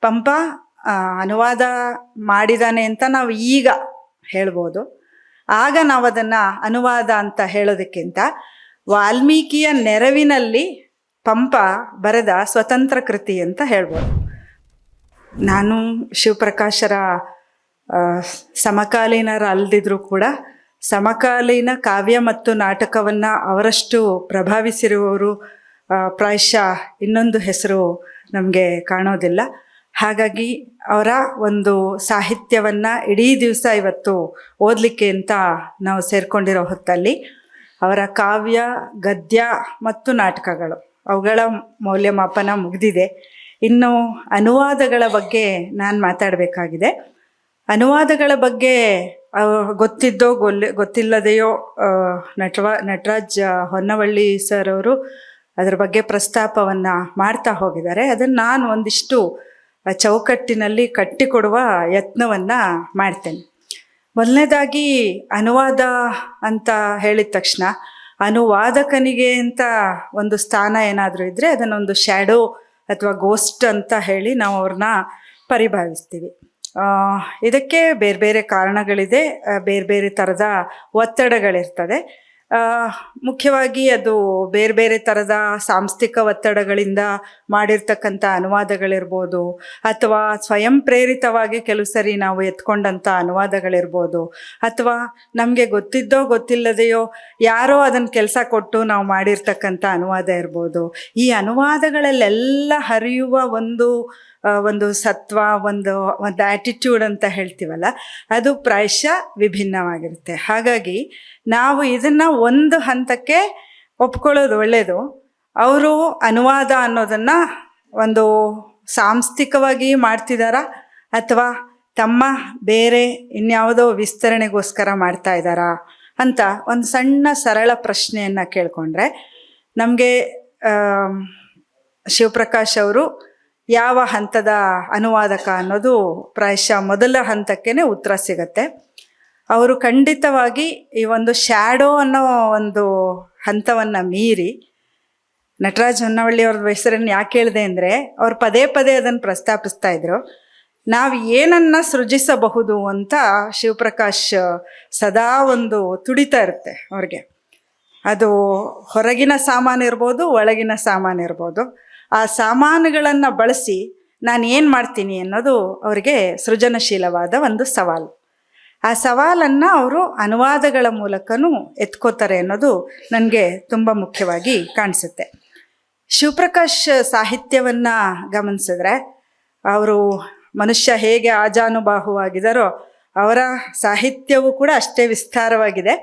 ಪಂಪ ಅನುವಾದ ಮಾಡಿದಾನೆ ಅಂತ ನಾವು ಈಗ ಹೇಳ್ಬೋದು. ಆಗ ನಾವು ಅದನ್ನು ಅನುವಾದ ಅಂತ ಹೇಳೋದಕ್ಕಿಂತ ವಾಲ್ಮೀಕಿಯ ನೆರವಿನಲ್ಲಿ ಪಂಪ ಬರೆದ ಸ್ವತಂತ್ರ ಕೃತಿ ಅಂತ ಹೇಳ್ಬೋದು. ನಾನು ಶಿವಪ್ರಕಾಶರ ಸಮಕಾಲೀನರಲ್ಲದಿದ್ರೂ ಕೂಡ ಸಮಕಾಲೀನ ಕಾವ್ಯ ಮತ್ತು ನಾಟಕವನ್ನು ಅವರಷ್ಟು ಪ್ರಭಾವಿಸಿರುವವರು ಪ್ರಾಯಶಃ ಇನ್ನೊಂದು ಹೆಸರು ನಮಗೆ ಕಾಣೋದಿಲ್ಲ. ಹಾಗಾಗಿ ಅವರ ಒಂದು ಸಾಹಿತ್ಯವನ್ನು ಇಡೀ ದಿವಸ ಇವತ್ತು ಓದಲಿಕ್ಕೆ ಅಂತ ನಾವು ಸೇರಿಕೊಂಡಿರೋ ಹೊತ್ತಲ್ಲಿ ಅವರ ಕಾವ್ಯ, ಗದ್ಯ ಮತ್ತು ನಾಟಕಗಳು ಅವುಗಳ ಮೌಲ್ಯಮಾಪನ ಮುಗಿದಿದೆ. ಇನ್ನು ಅನುವಾದಗಳ ಬಗ್ಗೆ ನಾನು ಮಾತಾಡಬೇಕಾಗಿದೆ. ಅನುವಾದಗಳ ಬಗ್ಗೆ ಗೊತ್ತಿದ್ದೋ ಗೊತ್ತಿಲ್ಲದೆಯೋ ನಟರಾಜ್ ಹೊನ್ನವಳ್ಳಿ ಸರ್ ಅವರು ಅದರ ಬಗ್ಗೆ ಪ್ರಸ್ತಾಪವನ್ನು ಮಾಡ್ತಾ ಹೋಗಿದ್ದಾರೆ. ಅದನ್ನು ನಾನು ಒಂದಿಷ್ಟು ಚೌಕಟ್ಟಿನಲ್ಲಿ ಕಟ್ಟಿಕೊಡುವ ಯತ್ನವನ್ನು ಮಾಡ್ತೇನೆ. ಮೊದಲನೇದಾಗಿ ಅನುವಾದ ಅಂತ ಹೇಳಿದ ತಕ್ಷಣ ಅನುವಾದಕನಿಗೆ ಅಂತ ಒಂದು ಸ್ಥಾನ ಏನಾದರೂ ಇದ್ದರೆ ಅದನ್ನೊಂದು ಶ್ಯಾಡೋ ಅಥವಾ ಗೋಸ್ಟ್ ಅಂತ ಹೇಳಿ ನಾವು ಅವ್ರನ್ನ ಪರಿಭಾವಿಸ್ತೀವಿ. ಇದಕ್ಕೆ ಬೇರೆ ಬೇರೆ ಕಾರಣಗಳಿದೆ, ಬೇರೆ ಬೇರೆ ಥರದ ಒತ್ತಡಗಳಿರ್ತದೆ. ಮುಖ್ಯವಾಗಿ ಅದು ಬೇರೆ ಬೇರೆ ಥರದ ಸಾಂಸ್ಥಿಕ ಒತ್ತಡಗಳಿಂದ ಮಾಡಿರ್ತಕ್ಕಂಥ ಅನುವಾದಗಳಿರ್ಬೋದು, ಅಥವಾ ಸ್ವಯಂ ಪ್ರೇರಿತವಾಗಿ ಕೆಲವು ಸರಿ ನಾವು ಎತ್ಕೊಂಡಂಥ ಅನುವಾದಗಳಿರ್ಬೋದು, ಅಥವಾ ನಮಗೆ ಗೊತ್ತಿದ್ದೋ ಗೊತ್ತಿಲ್ಲದೆಯೋ ಯಾರೋ ಅದನ್ನು ಕೆಲಸ ಕೊಟ್ಟು ನಾವು ಮಾಡಿರ್ತಕ್ಕಂಥ ಅನುವಾದ ಇರ್ಬೋದು. ಈ ಅನುವಾದಗಳಲ್ಲೆಲ್ಲ ಹರಿಯುವ ಒಂದು ಸತ್ವ, ಒಂದು ಆ್ಯಟಿಟ್ಯೂಡ್ ಅಂತ ಹೇಳ್ತೀವಲ್ಲ, ಅದು ಪ್ರಾಯಶಃ ವಿಭಿನ್ನವಾಗಿರುತ್ತೆ. ಹಾಗಾಗಿ ನಾವು ಇದನ್ನು ಒಂದು ಹಂತಕ್ಕೆ ಒಪ್ಕೊಳ್ಳೋದು ಒಳ್ಳೆಯದು. ಅವರು ಅನುವಾದ ಅನ್ನೋದನ್ನು ಒಂದು ಸಾಂಸ್ಥಿಕವಾಗಿ ಮಾಡ್ತಿದ್ದಾರಾ ಅಥವಾ ತಮ್ಮ ಬೇರೆ ಇನ್ಯಾವುದೋ ವಿಸ್ತರಣೆಗೋಸ್ಕರ ಮಾಡ್ತಾ ಇದ್ದಾರಾ ಅಂತ ಒಂದು ಸಣ್ಣ ಸರಳ ಪ್ರಶ್ನೆಯನ್ನು ಕೇಳಿಕೊಂಡ್ರೆ ನಮಗೆ ಶಿವಪ್ರಕಾಶ್ ಅವರು ಯಾವ ಹಂತದ ಅನುವಾದಕ ಅನ್ನೋದು ಪ್ರಾಯಶಃ ಮೊದಲ ಹಂತಕ್ಕೇ ಉತ್ತರ ಸಿಗತ್ತೆ. ಅವರು ಖಂಡಿತವಾಗಿ ಈ ಒಂದು ಶ್ಯಾಡೋ ಅನ್ನೋ ಒಂದು ಹಂತವನ್ನು ಮೀರಿ, ನಟರಾಜ್ ಹೊನ್ನವಳ್ಳಿ ಅವ್ರ ಹೆಸರನ್ನು ಯಾಕೆ ಹೇಳಿದೆ ಅಂದರೆ ಅವ್ರು ಪದೇ ಪದೇ ಅದನ್ನು ಪ್ರಸ್ತಾಪಿಸ್ತಾ ಇದ್ರು. ನಾವು ಏನನ್ನು ಸೃಜಿಸಬಹುದು ಅಂತ ಶಿವಪ್ರಕಾಶ್ ಸದಾ ಒಂದು ತುಡಿತಾ ಇರುತ್ತೆ ಅವ್ರಿಗೆ. ಅದು ಹೊರಗಿನ ಸಾಮಾನು ಇರ್ಬೋದು, ಒಳಗಿನ ಸಾಮಾನು ಇರ್ಬೋದು. ಆ ಸಾಮಾನುಗಳನ್ನು ಬಳಸಿ ನಾನು ಏನು ಮಾಡ್ತೀನಿ ಅನ್ನೋದು ಅವರಿಗೆ ಸೃಜನಶೀಲವಾದ ಒಂದು ಸವಾಲು. ಆ ಸವಾಲನ್ನು ಅವರು ಅನುವಾದಗಳ ಮೂಲಕನೂ ಎತ್ಕೋತಾರೆ ಅನ್ನೋದು ನನಗೆ ತುಂಬ ಮುಖ್ಯವಾಗಿ ಕಾಣಿಸುತ್ತೆ. ಶಿವಪ್ರಕಾಶ್ ಸಾಹಿತ್ಯವನ್ನು ಗಮನಿಸಿದ್ರೆ ಅವರು ಮನುಷ್ಯ ಹೇಗೆ ಆಜಾನುಬಾಹುವಾಗಿದ್ದಾರೋ ಅವರ ಸಾಹಿತ್ಯವೂ ಕೂಡ ಅಷ್ಟೇ ವಿಸ್ತಾರವಾಗಿದೆ.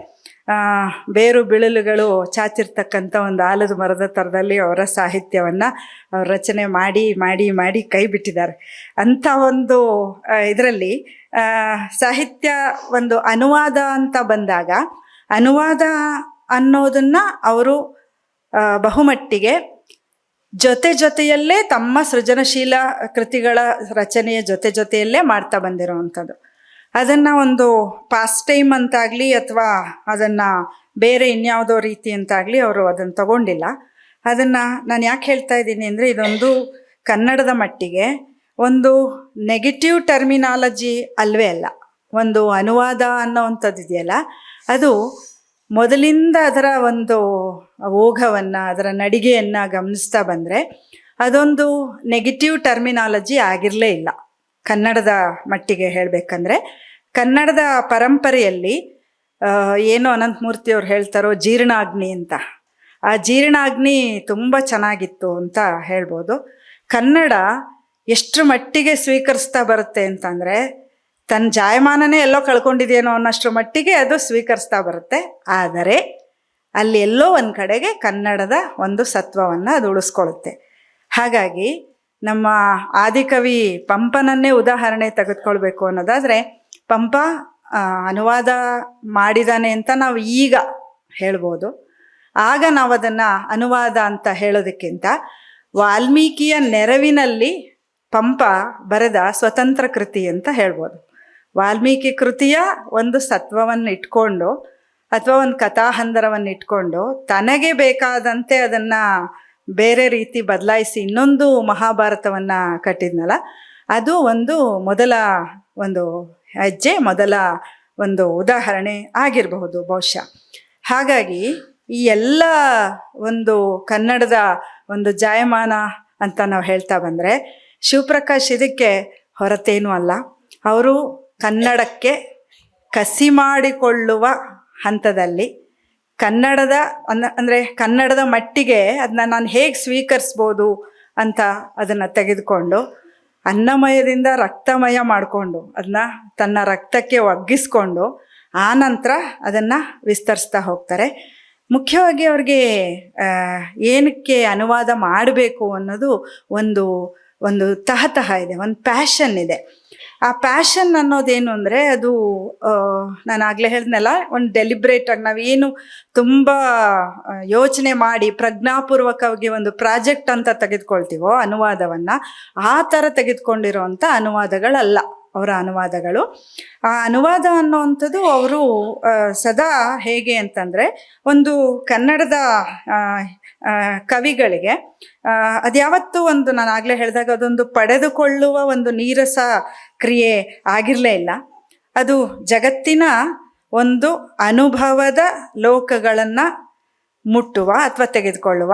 ಬೇರು ಬಿಳಲುಗಳು ಚಾಚಿರ್ತಕ್ಕಂಥ ಒಂದು ಆಲದ ಮರದ ಥರದಲ್ಲಿ ಅವರ ಸಾಹಿತ್ಯವನ್ನು ಅವ್ರು ರಚನೆ ಮಾಡಿ ಮಾಡಿ ಮಾಡಿ ಕೈ ಬಿಟ್ಟಿದ್ದಾರೆ. ಅಂಥ ಒಂದು ಇದರಲ್ಲಿ ಸಾಹಿತ್ಯ ಒಂದು ಅನುವಾದ ಅಂತ ಬಂದಾಗ ಅನುವಾದ ಅನ್ನೋದನ್ನು ಅವರು ಬಹುಮಟ್ಟಿಗೆ ಜೊತೆಯಲ್ಲೇ ತಮ್ಮ ಸೃಜನಶೀಲ ಕೃತಿಗಳ ರಚನೆಯ ಜೊತೆಯಲ್ಲೇ ಮಾಡ್ತಾ ಬಂದಿರೋವಂಥದ್ದು. ಅದನ್ನು ಒಂದು ಪಾಸ್ ಟೈಮ್ ಅಂತಾಗಲಿ ಅಥವಾ ಅದನ್ನು ಬೇರೆ ಇನ್ಯಾವುದೋ ರೀತಿ ಅಂತಾಗಲಿ ಅವರು ಅದನ್ನು ತಗೊಂಡಿಲ್ಲ. ಅದನ್ನು ನಾನು ಯಾಕೆ ಹೇಳ್ತಾ ಇದ್ದೀನಿ ಅಂದರೆ ಇದೊಂದು ಕನ್ನಡದ ಮಟ್ಟಿಗೆ ಒಂದು ನೆಗೆಟಿವ್ ಟರ್ಮಿನಾಲಜಿ ಅಲ್ವೇ ಅಲ್ಲ. ಒಂದು ಅನುವಾದ ಅನ್ನೋವಂಥದ್ದು ಇದೆಯಲ್ಲ, ಅದು ಮೊದಲಿಂದ ಅದರ ಒಂದು ಓಘವನ್ನು, ಅದರ ನಡಿಗೆಯನ್ನು ಗಮನಿಸ್ತಾ ಬಂದರೆ ಅದೊಂದು ನೆಗೆಟಿವ್ ಟರ್ಮಿನಾಲಜಿ ಆಗಿರಲೇ ಇಲ್ಲ. ಕನ್ನಡದ ಮಟ್ಟಿಗೆ ಹೇಳಬೇಕಂದ್ರೆ ಕನ್ನಡದ ಪರಂಪರೆಯಲ್ಲಿ ಏನು ಅನಂತಮೂರ್ತಿಯವ್ರು ಹೇಳ್ತಾರೋ ಜೀರ್ಣಾಗ್ನಿ ಅಂತ, ಆ ಜೀರ್ಣಾಗ್ನಿ ತುಂಬ ಚೆನ್ನಾಗಿತ್ತು ಅಂತ ಹೇಳ್ಬೋದು. ಕನ್ನಡ ಎಷ್ಟು ಮಟ್ಟಿಗೆ ಸ್ವೀಕರಿಸ್ತಾ ಬರುತ್ತೆ ಅಂತಂದರೆ ತನ್ನ ಜಾಯಮಾನನೇ ಎಲ್ಲೋ ಕಳ್ಕೊಂಡಿದೆಯೇನೋ ಅನ್ನೋಷ್ಟರ ಮಟ್ಟಿಗೆ ಅದು ಸ್ವೀಕರಿಸ್ತಾ ಬರುತ್ತೆ. ಆದರೆ ಅಲ್ಲಿ ಎಲ್ಲೋ ಒಂದು ಕಡೆಗೆ ಕನ್ನಡದ ಒಂದು ಸತ್ವವನ್ನು ಅದು ಉಳಿಸ್ಕೊಳ್ಳುತ್ತೆ. ಹಾಗಾಗಿ ನಮ್ಮ ಆದಿಕವಿ ಪಂಪನನ್ನೇ ಉದಾಹರಣೆ ತೆಗೆದುಕೊಳ್ಬೇಕು ಅನ್ನೋದಾದರೆ, ಪಂಪ ಅನುವಾದ ಮಾಡಿದಾನೆ ಅಂತ ನಾವು ಈಗ ಹೇಳ್ಬೋದು. ಆಗ ನಾವು ಅದನ್ನು ಅನುವಾದ ಅಂತ ಹೇಳೋದಕ್ಕಿಂತ ವಾಲ್ಮೀಕಿಯ ನೆರವಿನಲ್ಲಿ ಪಂಪ ಬರೆದ ಸ್ವತಂತ್ರ ಕೃತಿ ಅಂತ ಹೇಳ್ಬೋದು. ವಾಲ್ಮೀಕಿ ಕೃತಿಯ ಒಂದು ಸತ್ವವನ್ನು ಇಟ್ಕೊಂಡು ಅಥವಾ ಒಂದು ಕಥಾಹಂದರವನ್ನು ಇಟ್ಕೊಂಡು ತನಗೆ ಬೇಕಾದಂತೆ ಅದನ್ನು ಬೇರೆ ರೀತಿ ಬದಲಾಯಿಸಿ ಇನ್ನೊಂದು ಮಹಾಭಾರತವನ್ನು ಕಟ್ಟಿದ್ನಲ್ಲ, ಅದು ಒಂದು ಮೊದಲ ಒಂದು ಹೆಜ್ಜೆ, ಮೊದಲ ಒಂದು ಉದಾಹರಣೆ ಆಗಿರಬಹುದು ಬಹುಶಃ. ಹಾಗಾಗಿ ಈ ಎಲ್ಲ ಒಂದು ಕನ್ನಡದ ಒಂದು ಜಾಯಮಾನ ಅಂತ ನಾವು ಹೇಳ್ತಾ ಬಂದರೆ ಶಿವಪ್ರಕಾಶ್ ಇದಕ್ಕೆ ಹೊರತೇನೂ ಅಲ್ಲ. ಅವರು ಕನ್ನಡಕ್ಕೆ ಕಸಿ ಮಾಡಿಕೊಳ್ಳುವ ಹಂತದಲ್ಲಿ ಕನ್ನಡದ ಅಂದರೆ ಕನ್ನಡದ ಮಟ್ಟಿಗೆ ಅದನ್ನ ನಾನು ಹೇಗೆ ಸ್ವೀಕರಿಸ್ಬೋದು ಅಂತ ಅದನ್ನು ತೆಗೆದುಕೊಂಡು ಅನ್ನಮಯದಿಂದ ರಕ್ತಮಯ ಮಾಡಿಕೊಂಡು ಅದನ್ನ ತನ್ನ ರಕ್ತಕ್ಕೆ ಒಗ್ಗಿಸ್ಕೊಂಡು ಆನಂತರ ಅದನ್ನು ವಿಸ್ತರಿಸ್ತಾ ಹೋಗ್ತಾರೆ. ಮುಖ್ಯವಾಗಿ ಅವ್ರಿಗೆ ಏನಕ್ಕೆ ಅನುವಾದ ಮಾಡಬೇಕು ಅನ್ನೋದು ಒಂದು ಒಂದು ತಹತಹ ಇದೆ, ಒಂದು ಪ್ಯಾಷನ್ ಇದೆ. ಆ ಪ್ಯಾಷನ್ ಅನ್ನೋದೇನು ಅಂದರೆ ಅದು ನಾನು ಆಗಲೇ ಹೇಳಿದ್ನಲ್ಲ, ಒಂದು ಡೆಲಿಬ್ರೇಟಾಗಿ ನಾವೇನು ತುಂಬ ಯೋಚನೆ ಮಾಡಿ ಪ್ರಜ್ಞಾಪೂರ್ವಕವಾಗಿ ಒಂದು ಪ್ರಾಜೆಕ್ಟ್ ಅಂತ ತೆಗೆದುಕೊಳ್ತೀವೋ ಅನುವಾದವನ್ನು, ಆ ಥರ ತೆಗೆದುಕೊಂಡಿರೋವಂಥ ಅನುವಾದಗಳಲ್ಲ ಅವರ ಅನುವಾದಗಳು. ಆ ಅನುವಾದ ಅನ್ನೋವಂಥದ್ದು ಅವರು ಸದಾ ಹೇಗೆ ಅಂತಂದರೆ ಒಂದು ಕನ್ನಡದ ಕವಿಗಳಿಗೆ ಅದ್ಯಾವತ್ತೂ ಒಂದು ನಾನು ಆಗಲೇ ಹೇಳಿದಾಗ ಅದೊಂದು ಪಡೆದುಕೊಳ್ಳುವ ಒಂದು ನೀರಸ ಕ್ರಿಯೆ ಆಗಿರಲೇ ಇಲ್ಲ. ಅದು ಜಗತ್ತಿನ ಒಂದು ಅನುಭವದ ಲೋಕಗಳನ್ನು ಮುಟ್ಟುವ ಅಥವಾ ತೆಗೆದುಕೊಳ್ಳುವ,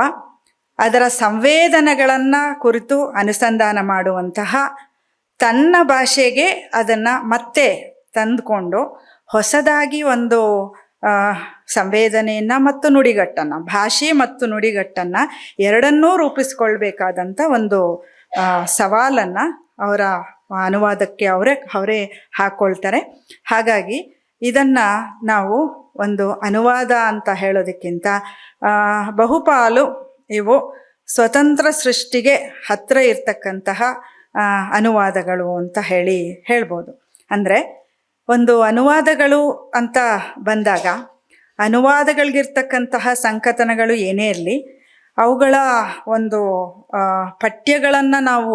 ಅದರ ಸಂವೇದನೆಗಳನ್ನು ಕುರಿತು ಅನುಸಂಧಾನ ಮಾಡುವಂತಹ, ತನ್ನ ಭಾಷೆಗೆ ಅದನ್ನು ಮತ್ತೆ ತಂದುಕೊಂಡು ಹೊಸದಾಗಿ ಒಂದು ಸಂವೇದನೆಯನ್ನು ಮತ್ತು ನುಡಿಗಟ್ಟನ್ನು, ಭಾಷೆ ಮತ್ತು ನುಡಿಗಟ್ಟನ್ನು ಎರಡನ್ನೂ ರೂಪಿಸ್ಕೊಳ್ಬೇಕಾದಂಥ ಒಂದು ಸವಾಲನ್ನು ಅವರ ಅನುವಾದಕ್ಕೆ ಅವರೇ ಹಾಕ್ಕೊಳ್ತಾರೆ. ಹಾಗಾಗಿ ಇದನ್ನು ನಾವು ಒಂದು ಅನುವಾದ ಅಂತ ಹೇಳೋದಕ್ಕಿಂತ ಬಹುಪಾಲು ಇವು ಸ್ವತಂತ್ರ ಸೃಷ್ಟಿಗೆ ಹತ್ತಿರ ಇರ್ತಕ್ಕಂತಹ ಅನುವಾದಗಳು ಅಂತ ಹೇಳ್ಬೋದು. ಅಂದರೆ ಒಂದು ಅನುವಾದಗಳು ಅಂತ ಬಂದಾಗ ಅನುವಾದಗಳಿಗಿರ್ತಕ್ಕಂತಹ ಸಂಕಥನಗಳು ಏನೇ ಇರಲಿ, ಅವುಗಳ ಒಂದು ಪಠ್ಯಗಳನ್ನು ನಾವು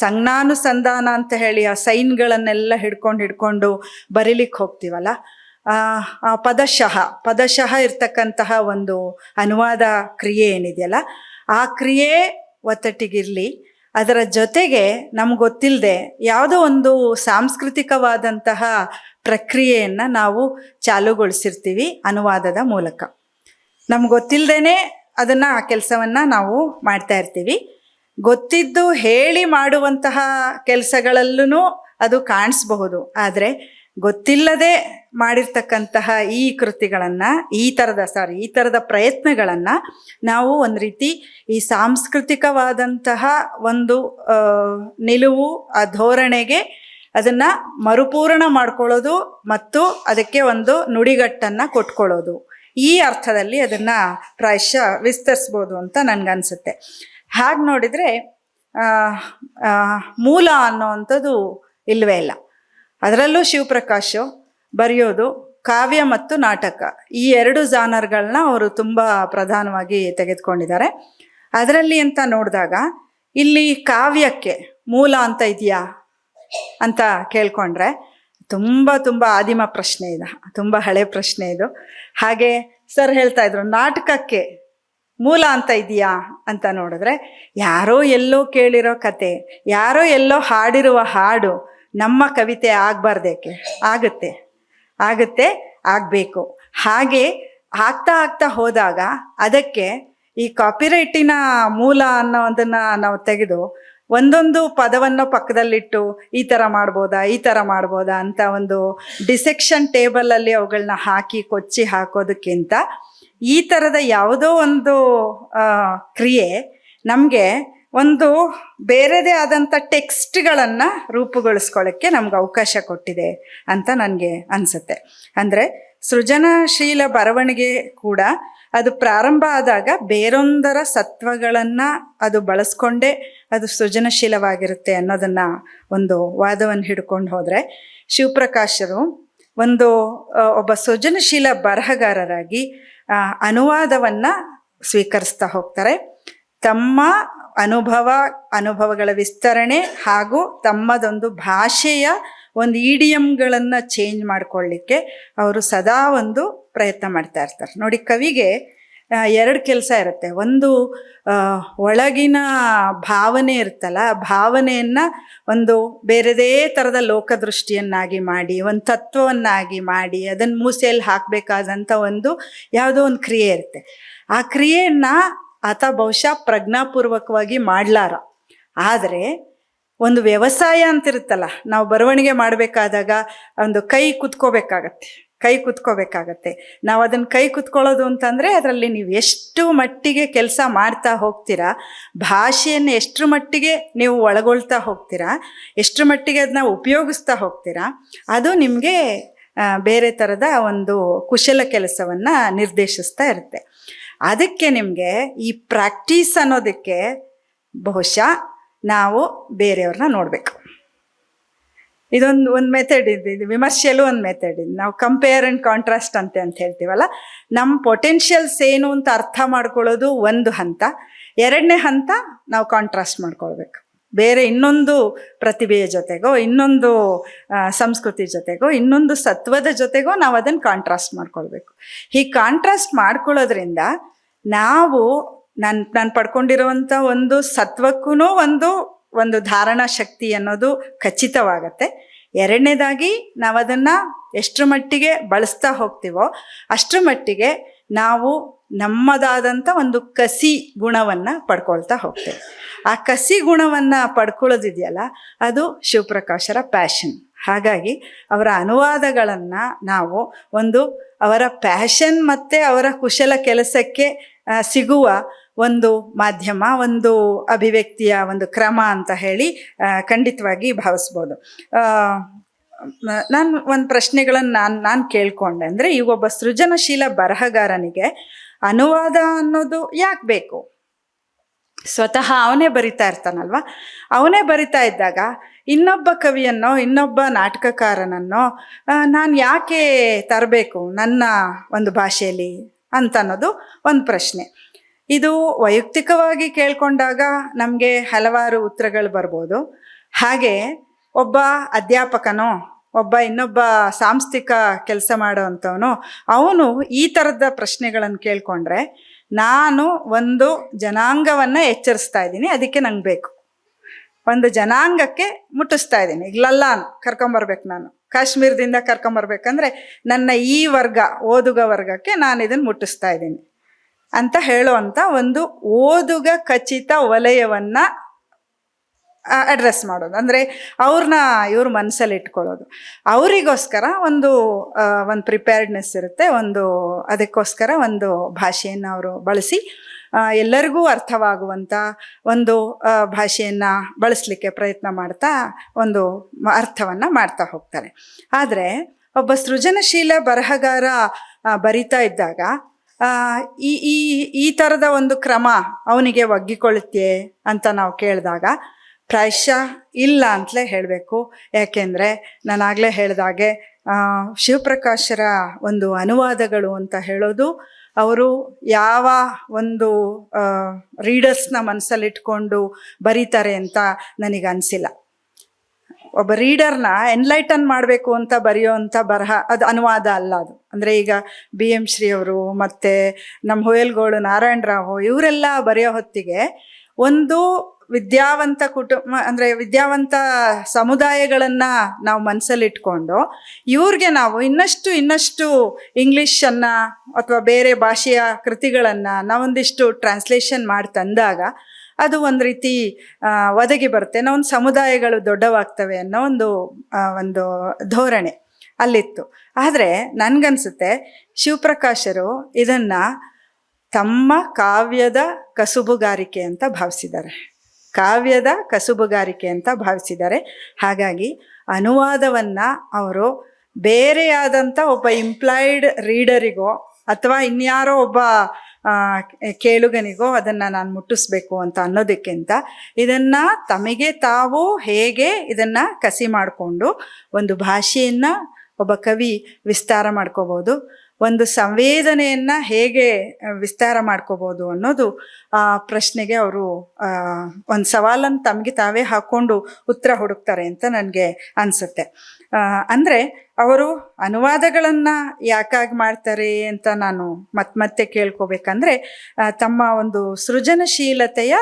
ಸಂಜ್ಞಾನುಸಂಧಾನ ಅಂತ ಹೇಳಿ ಆ ಸೈನ್ಗಳನ್ನೆಲ್ಲ ಹಿಡ್ಕೊಂಡು ಬರೀಲಿಕ್ಕೆ ಹೋಗ್ತೀವಲ್ಲ, ಪದಶಃ ಇರ್ತಕ್ಕಂತಹ ಒಂದು ಅನುವಾದ ಕ್ರಿಯೆ ಏನಿದೆಯಲ್ಲ, ಆ ಕ್ರಿಯೆ ಒತ್ತಟ್ಟಿಗಿರಲಿ, ಅದರ ಜೊತೆಗೆ ನಮ್ಗೆ ಗೊತ್ತಿಲ್ಲದೆ ಯಾವುದೋ ಒಂದು ಸಾಂಸ್ಕೃತಿಕವಾದಂತಹ ಪ್ರಕ್ರಿಯೆಯನ್ನು ನಾವು ಚಾಲುಗೊಳಿಸಿರ್ತೀವಿ ಅನುವಾದದ ಮೂಲಕ. ನಮ್ಗೆ ಗೊತ್ತಿಲ್ಲದೇ ಅದನ್ನು ಆ ಕೆಲಸವನ್ನು ನಾವು ಮಾಡ್ತಾ ಇರ್ತೀವಿ. ಗೊತ್ತಿದ್ದು ಹೇಳಿ ಮಾಡುವಂತಹ ಕೆಲಸಗಳಲ್ಲೂ ಅದು ಕಾಣಿಸ್ಬಹುದು. ಆದರೆ ಗೊತ್ತಿಲ್ಲದೆ ಮಾಡಿರ್ತಕ್ಕಂತಹ ಈ ಕೃತಿಗಳನ್ನು, ಈ ಥರದ ಪ್ರಯತ್ನಗಳನ್ನು ನಾವು ಒಂದು ರೀತಿ ಈ ಸಾಂಸ್ಕೃತಿಕವಾದಂತಹ ಒಂದು ನಿಲುವು, ಆ ಧೋರಣೆಗೆ ಅದನ್ನು ಮರುಪೂರಣ ಮಾಡ್ಕೊಳ್ಳೋದು ಮತ್ತು ಅದಕ್ಕೆ ಒಂದು ನುಡಿಗಟ್ಟನ್ನು ಕೊಟ್ಕೊಳ್ಳೋದು, ಈ ಅರ್ಥದಲ್ಲಿ ಅದನ್ನು ಪ್ರಾಯಶಃ ವಿಸ್ತರಿಸ್ಬೋದು ಅಂತ ನನಗನ್ಸುತ್ತೆ. ಹಾಗೆ ನೋಡಿದರೆ ಮೂಲ ಅನ್ನೋವಂಥದ್ದು ಇಲ್ಲವೇ ಇಲ್ಲ. ಅದರಲ್ಲೂ ಶಿವಪ್ರಕಾಶ್ ಬರೆಯೋದು ಕಾವ್ಯ ಮತ್ತು ನಾಟಕ, ಈ ಎರಡು ಜಾನರ್ಗಳನ್ನ ಅವರು ತುಂಬ ಪ್ರಧಾನವಾಗಿ ತೆಗೆದುಕೊಂಡಿದ್ದಾರೆ. ಅದರಲ್ಲಿ ಅಂತ ನೋಡಿದಾಗ ಇಲ್ಲಿ ಕಾವ್ಯಕ್ಕೆ ಮೂಲ ಅಂತ ಇದೆಯಾ ಅಂತ ಕೇಳ್ಕೊಂಡ್ರೆ ತುಂಬ ಆದಿಮ ಪ್ರಶ್ನೆ ಇದು, ತುಂಬ ಹಳೆ ಪ್ರಶ್ನೆ ಇದು. ಹಾಗೆ ಸರ್ ಹೇಳ್ತಾ ಇದ್ರು ನಾಟಕಕ್ಕೆ ಮೂಲ ಅಂತ ಇದೆಯಾ ಅಂತ ನೋಡಿದ್ರೆ, ಯಾರೋ ಎಲ್ಲೋ ಕೇಳಿರೋ ಕತೆ, ಯಾರೋ ಎಲ್ಲೋ ಹಾಡಿರುವ ಹಾಡು ನಮ್ಮ ಕವಿತೆ ಆಗಬಾರ್ದೇಕೆ? ಆಗಬೇಕು. ಹಾಗೆ ಆಗ್ತಾ ಹೋದಾಗ ಅದಕ್ಕೆ ಈ ಕಾಪಿರೈಟಿನ ಮೂಲ ಅನ್ನೋದನ್ನು ನಾವು ತೆಗೆದು ಒಂದೊಂದು ಪದವನ್ನು ಪಕ್ಕದಲ್ಲಿಟ್ಟು ಈ ಥರ ಮಾಡ್ಬೋದಾ ಅಂತ ಒಂದು ಡಿಸೆಕ್ಷನ್ ಟೇಬಲಲ್ಲಿ ಅವುಗಳನ್ನ ಕೊಚ್ಚಿ ಹಾಕೋದಕ್ಕಿಂತ ಈ ಥರದ ಯಾವುದೋ ಒಂದು ಕ್ರಿಯೆ ನಮಗೆ ಒಂದು ಬೇರೆದೇ ಆದಂಥ ಟೆಕ್ಸ್ಟ್ಗಳನ್ನು ರೂಪುಗೊಳಿಸ್ಕೊಳ್ಳೋಕ್ಕೆ ನಮ್ಗೆ ಅವಕಾಶ ಕೊಟ್ಟಿದೆ ಅಂತ ನನಗೆ ಅನಿಸುತ್ತೆ. ಅಂದರೆ ಸೃಜನಶೀಲ ಬರವಣಿಗೆ ಕೂಡ ಅದು ಪ್ರಾರಂಭ ಆದಾಗ ಬೇರೊಂದರ ಸತ್ವಗಳನ್ನು ಅದು ಬಳಸ್ಕೊಂಡೇ ಅದು ಸೃಜನಶೀಲವಾಗಿರುತ್ತೆ ಅನ್ನೋದನ್ನು ಒಂದು ವಾದವನ್ನು ಹಿಡ್ಕೊಂಡು ಹೋದರೆ, ಶಿವಪ್ರಕಾಶರು ಒಬ್ಬ ಸೃಜನಶೀಲ ಬರಹಗಾರರಾಗಿ ಅನುವಾದವನ್ನು ಸ್ವೀಕರಿಸ್ತಾ ಹೋಗ್ತಾರೆ. ತಮ್ಮ ಅನುಭವಗಳ ವಿಸ್ತರಣೆ ಹಾಗೂ ತಮ್ಮದೊಂದು ಭಾಷೆಯ ಒಂದು ಈಡಿಯಮ್ಗಳನ್ನು ಚೇಂಜ್ ಮಾಡ್ಕೊಳ್ಳಿಕ್ಕೆ ಅವರು ಸದಾ ಒಂದು ಪ್ರಯತ್ನ ಮಾಡ್ತಾ ಇರ್ತಾರೆ. ನೋಡಿ, ಕವಿಗೆ ಎರಡು ಕೆಲಸ ಇರುತ್ತೆ. ಒಂದು ಒಳಗಿನ ಭಾವನೆ ಇರುತ್ತಲ್ಲ, ಭಾವನೆಯನ್ನು ಒಂದು ಬೇರೆದೇ ಥರದ ಲೋಕದೃಷ್ಟಿಯನ್ನಾಗಿ ಮಾಡಿ, ಒಂದು ತತ್ವವನ್ನಾಗಿ ಮಾಡಿ, ಅದನ್ನು ಮೂಸೆಯಲ್ಲಿ ಹಾಕಬೇಕಾದಂಥ ಒಂದು ಯಾವುದೋ ಒಂದು ಕ್ರಿಯೆ ಇರುತ್ತೆ. ಆ ಕ್ರಿಯೆಯನ್ನು ಆತ ಬಹುಶಃ ಪ್ರಜ್ಞಾಪೂರ್ವಕವಾಗಿ ಮಾಡಲಾರ. ಆದರೆ ಒಂದು ವ್ಯವಸಾಯ ಅಂತಿರುತ್ತಲ್ಲ, ನಾವು ಬರವಣಿಗೆ ಮಾಡಬೇಕಾದಾಗ ಒಂದು ಕೈ ಕುತ್ಕೋಬೇಕಾಗತ್ತೆ. ನಾವು ಅದನ್ನು ಕೈ ಕುತ್ಕೊಳ್ಳೋದು ಅಂತಂದರೆ ಅದರಲ್ಲಿ ನೀವು ಎಷ್ಟು ಮಟ್ಟಿಗೆ ಕೆಲಸ ಮಾಡ್ತಾ ಹೋಗ್ತೀರಾ, ಭಾಷೆಯನ್ನು ಎಷ್ಟರ ಮಟ್ಟಿಗೆ ನೀವು ಒಳಗೊಳ್ತಾ ಹೋಗ್ತೀರಾ, ಎಷ್ಟರ ಮಟ್ಟಿಗೆ ಅದನ್ನ ಉಪಯೋಗಿಸ್ತಾ ಹೋಗ್ತೀರಾ, ಅದು ನಿಮಗೆ ಬೇರೆ ಥರದ ಒಂದು ಕುಶಲ ಕೆಲಸವನ್ನು ನಿರ್ದೇಶಿಸ್ತಾ ಇರುತ್ತೆ. ಅದಕ್ಕೆ ನಿಮಗೆ ಈ ಪ್ರಾಕ್ಟೀಸ್ ಅನ್ನೋದಕ್ಕೆ ಬಹುಶಃ ನಾವು ಬೇರೆಯವ್ರನ್ನ ನೋಡಬೇಕು. ಒಂದು ಮೆಥಡ್ ಇದು, ವಿಮರ್ಶೆಯಲ್ಲೂ ಒಂದು ಮೆಥಡ್ ಇದು. ನಾವು ಕಂಪೇರ್ ಆ್ಯಂಡ್ ಕಾಂಟ್ರಾಸ್ಟ್ ಅಂತ ಹೇಳ್ತೀವಲ್ಲ, ನಮ್ಮ ಪೊಟೆನ್ಷಿಯಲ್ಸ್ ಏನು ಅಂತ ಅರ್ಥ ಮಾಡ್ಕೊಳ್ಳೋದು ಒಂದು ಹಂತ. ಎರಡನೇ ಹಂತ ನಾವು ಕಾಂಟ್ರಾಸ್ಟ್ ಮಾಡ್ಕೊಳ್ಬೇಕು. ಬೇರೆ ಇನ್ನೊಂದು ಪ್ರತಿಭೆಯ ಜೊತೆಗೋ, ಇನ್ನೊಂದು ಸಂಸ್ಕೃತಿ ಜೊತೆಗೋ, ಇನ್ನೊಂದು ಸತ್ವದ ಜೊತೆಗೋ ನಾವು ಅದನ್ನು ಕಾಂಟ್ರಾಸ್ಟ್ ಮಾಡ್ಕೊಳ್ಬೇಕು. ಹೀಗೆ ಕಾಂಟ್ರಾಸ್ಟ್ ಮಾಡ್ಕೊಳ್ಳೋದ್ರಿಂದ ನಾವು ನಾನು ಪಡ್ಕೊಂಡಿರುವಂಥ ಒಂದು ಸತ್ವಕ್ಕೂ ಒಂದು ಧಾರಣಾ ಶಕ್ತಿ ಅನ್ನೋದು ಖಚಿತವಾಗತ್ತೆ. ಎರಡನೇದಾಗಿ ನಾವು ಅದನ್ನು ಎಷ್ಟರ ಮಟ್ಟಿಗೆ ಬಳಸ್ತಾ ಹೋಗ್ತೀವೋ ಅಷ್ಟರ ಮಟ್ಟಿಗೆ ನಾವು ನಮ್ಮದಾದಂಥ ಒಂದು ಕಸಿ ಗುಣವನ್ನು ಪಡ್ಕೊಳ್ತಾ ಹೋಗ್ತೇವೆ. ಆ ಕಸಿ ಗುಣವನ್ನು ಪಡ್ಕೊಳ್ಳೋದಿದೆಯಲ್ಲ, ಅದು ಶಿವಪ್ರಕಾಶರ ಪ್ಯಾಷನ್. ಹಾಗಾಗಿ ಅವರ ಅನುವಾದಗಳನ್ನು ನಾವು ಒಂದು ಅವರ ಪ್ಯಾಷನ್ ಮತ್ತು ಅವರ ಕುಶಲ ಕೆಲಸಕ್ಕೆ ಸಿಗುವ ಒಂದು ಮಾಧ್ಯಮ, ಒಂದು ಅಭಿವ್ಯಕ್ತಿಯ ಒಂದು ಕ್ರಮ ಅಂತ ಹೇಳಿ ಖಂಡಿತವಾಗಿ ಭಾವಿಸ್ಬೋದು. ನಾನು ಒಂದು ಪ್ರಶ್ನೆಗಳನ್ನು ನಾನು ಕೇಳ್ಕೊಂಡೆ. ಅಂದರೆ ಈಗ ಒಬ್ಬ ಸೃಜನಶೀಲ ಬರಹಗಾರನಿಗೆ ಅನುವಾದ ಅನ್ನೋದು ಯಾಕೆ ಬೇಕು? ಸ್ವತಃ ಅವನೇ ಬರಿತಾ ಇರ್ತಾನಲ್ವ. ಅವನೇ ಬರಿತಾ ಇದ್ದಾಗ ಇನ್ನೊಬ್ಬ ಕವಿಯನ್ನೋ ಇನ್ನೊಬ್ಬ ನಾಟಕಕಾರನನ್ನೋ ನಾನು ಯಾಕೆ ತರಬೇಕು ನನ್ನ ಒಂದು ಭಾಷೆಯಲ್ಲಿ ಅಂತ ಅನ್ನೋದು ಒಂದು ಪ್ರಶ್ನೆ. ಇದು ವೈಯಕ್ತಿಕವಾಗಿ ಕೇಳ್ಕೊಂಡಾಗ ನಮಗೆ ಹಲವಾರು ಉತ್ತರಗಳು ಬರ್ಬೋದು. ಹಾಗೆ ಒಬ್ಬ ಅಧ್ಯಾಪಕನೋ ಇನ್ನೊಬ್ಬ ಸಾಂಸ್ಥಿಕ ಕೆಲಸ ಮಾಡೋ ಅಂಥವನು ಅವನು ಈ ಥರದ ಪ್ರಶ್ನೆಗಳನ್ನು ಕೇಳ್ಕೊಂಡ್ರೆ, ನಾನು ಒಂದು ಜನಾಂಗವನ್ನು ಎಚ್ಚರಿಸ್ತಾ ಇದ್ದೀನಿ, ಅದಕ್ಕೆ ನಂಗೆ ಬೇಕು. ಒಂದು ಜನಾಂಗಕ್ಕೆ ಮುಟ್ಟಿಸ್ತಾ ಇದ್ದೀನಿ. ಇಲ್ಲಲ್ಲ ಕರ್ಕೊಂಬರ್ಬೇಕು, ನಾನು ಕಾಶ್ಮೀರದಿಂದ ಕರ್ಕೊಂಬರ್ಬೇಕಂದ್ರೆ ನನ್ನ ಈ ವರ್ಗ, ಓದುಗ ವರ್ಗಕ್ಕೆ ನಾನು ಇದನ್ನು ಮುಟ್ಟಿಸ್ತಾ ಇದ್ದೀನಿ ಅಂತ ಹೇಳುವಂಥ ಒಂದು ಓದುಗ ಖಚಿತ ವಲಯವನ್ನು ಅಡ್ರೆಸ್ ಮಾಡೋದು. ಅಂದರೆ ಅವ್ರನ್ನ ಇವ್ರ ಮನಸ್ಸಲ್ಲಿ ಇಟ್ಕೊಳ್ಳೋದು. ಅವರಿಗೋಸ್ಕರ ಒಂದು ಪ್ರಿಪೇರ್ಡ್ನೆಸ್ ಇರುತ್ತೆ. ಅದಕ್ಕೋಸ್ಕರ ಒಂದು ಭಾಷೆಯನ್ನು ಅವರು ಬಳಸಿ ಎಲ್ಲರಿಗೂ ಅರ್ಥವಾಗುವಂಥ ಒಂದು ಭಾಷೆಯನ್ನು ಬಳಸಲಿಕ್ಕೆ ಪ್ರಯತ್ನ ಮಾಡ್ತಾ ಒಂದು ಅರ್ಥವನ್ನು ಮಾಡ್ತಾ ಹೋಗ್ತಾರೆ. ಆದರೆ ಒಬ್ಬ ಸೃಜನಶೀಲ ಬರಹಗಾರ ಬರಿತಾ ಇದ್ದಾಗ ಈ ಥರದ ಒಂದು ಕ್ರಮ ಅವನಿಗೆ ಒಗ್ಗಿಕೊಳ್ಳುತ್ತೆ ಅಂತ ನಾವು ಕೇಳಿದಾಗ ಪ್ರಾಯಶಃ ಇಲ್ಲ ಅಂತಲೇ ಹೇಳಬೇಕು. ಯಾಕೆಂದರೆ ನಾನಾಗಲೇ ಹೇಳಿದಾಗೆ ಶಿವಪ್ರಕಾಶರ ಒಂದು ಅನುವಾದಗಳು ಅಂತ ಹೇಳೋದು ಅವರು ಯಾವ ಒಂದು ರೀಡರ್ಸ್ನ ಮನಸ್ಸಲ್ಲಿಟ್ಕೊಂಡು ಬರೀತಾರೆ ಅಂತ ನನಗೆ ಅನಿಸಿಲ್ಲ. ಒಬ್ಬ ರೀಡರ್ನ ಎನ್ಲೈಟನ್ ಮಾಡಬೇಕು ಅಂತ ಬರೆಯೋವಂಥ ಬರಹ ಅದು ಅನುವಾದ ಅಲ್ಲ ಅದು. ಅಂದರೆ ಈಗ BM ಶ್ರೀ ಅವರು ಮತ್ತು ನಮ್ಮ ಹುಯಲ್ಗೋಳು ನಾರಾಯಣ ರಾವ್ ಇವರೆಲ್ಲ ಬರೆಯೋ ಹೊತ್ತಿಗೆ ಒಂದು ವಿದ್ಯಾವಂತ ಕುಟುಂಬ, ಅಂದರೆ ವಿದ್ಯಾವಂತ ಸಮುದಾಯಗಳನ್ನು ನಾವು ಮನಸ್ಸಲ್ಲಿಟ್ಕೊಂಡು ಇವ್ರಿಗೆ ನಾವು ಇನ್ನಷ್ಟು ಇಂಗ್ಲೀಷನ್ನು ಅಥವಾ ಬೇರೆ ಭಾಷೆಯ ಕೃತಿಗಳನ್ನು ನಾವೊಂದಿಷ್ಟು ಟ್ರಾನ್ಸ್ಲೇಷನ್ ಮಾಡಿ ತಂದಾಗ ಅದು ಒಂದು ರೀತಿ ಒದಗಿ ಬರುತ್ತೆ. ಒಂದು ಸಮುದಾಯಗಳು ದೊಡ್ಡವಾಗ್ತವೆ ಅನ್ನೋ ಒಂದು ಧೋರಣೆ ಅಲ್ಲಿತ್ತು. ಆದರೆ ನನಗನ್ಸುತ್ತೆ ಶಿವಪ್ರಕಾಶರು ಇದನ್ನು ತಮ್ಮ ಕಾವ್ಯದ ಕಸುಬುಗಾರಿಕೆ ಅಂತ ಭಾವಿಸಿದ್ದಾರೆ. ಹಾಗಾಗಿ ಅನುವಾದವನ್ನು ಅವರು ಬೇರೆಯಾದಂಥ ಒಬ್ಬ ಇಂಪ್ಲಾಯ್ಡ್ ರೀಡರಿಗೋ ಅಥವಾ ಇನ್ಯಾರೋ ಒಬ್ಬ ಕೇಳುಗನಿಗೋ ಅದನ್ನು ನಾನು ಮುಟ್ಟಿಸ್ಬೇಕು ಅಂತ ಅನ್ನೋದಕ್ಕಿಂತ ಇದನ್ನು ತಮಗೆ ತಾವು ಹೇಗೆ ಇದನ್ನು ಕಸಿ ಮಾಡಿಕೊಂಡು ಒಂದು ಭಾಷೆಯನ್ನು ಒಬ್ಬ ಕವಿ ವಿಸ್ತಾರ ಮಾಡ್ಕೋಬೋದು, ಒಂದು ಸಂವೇದನೆಯನ್ನು ಹೇಗೆ ವಿಸ್ತಾರ ಮಾಡ್ಕೋಬೋದು ಅನ್ನೋದು ಆ ಪ್ರಶ್ನೆಗೆ ಅವರು ಒಂದು ಸವಾಲನ್ನು ತಮಗೆ ತಾವೇ ಹಾಕ್ಕೊಂಡು ಉತ್ತರ ಹುಡುಕ್ತಾರೆ ಅಂತ ನನಗೆ ಅನಿಸುತ್ತೆ. ಅಂದರೆ ಅವರು ಅನುವಾದಗಳನ್ನು ಯಾಕಾಗಿ ಮಾಡ್ತಾರೆ ಅಂತ ನಾನು ಮತ್ತೆ ಕೇಳ್ಕೋಬೇಕಂದ್ರೆ ತಮ್ಮ ಒಂದು ಸೃಜನಶೀಲತೆಯ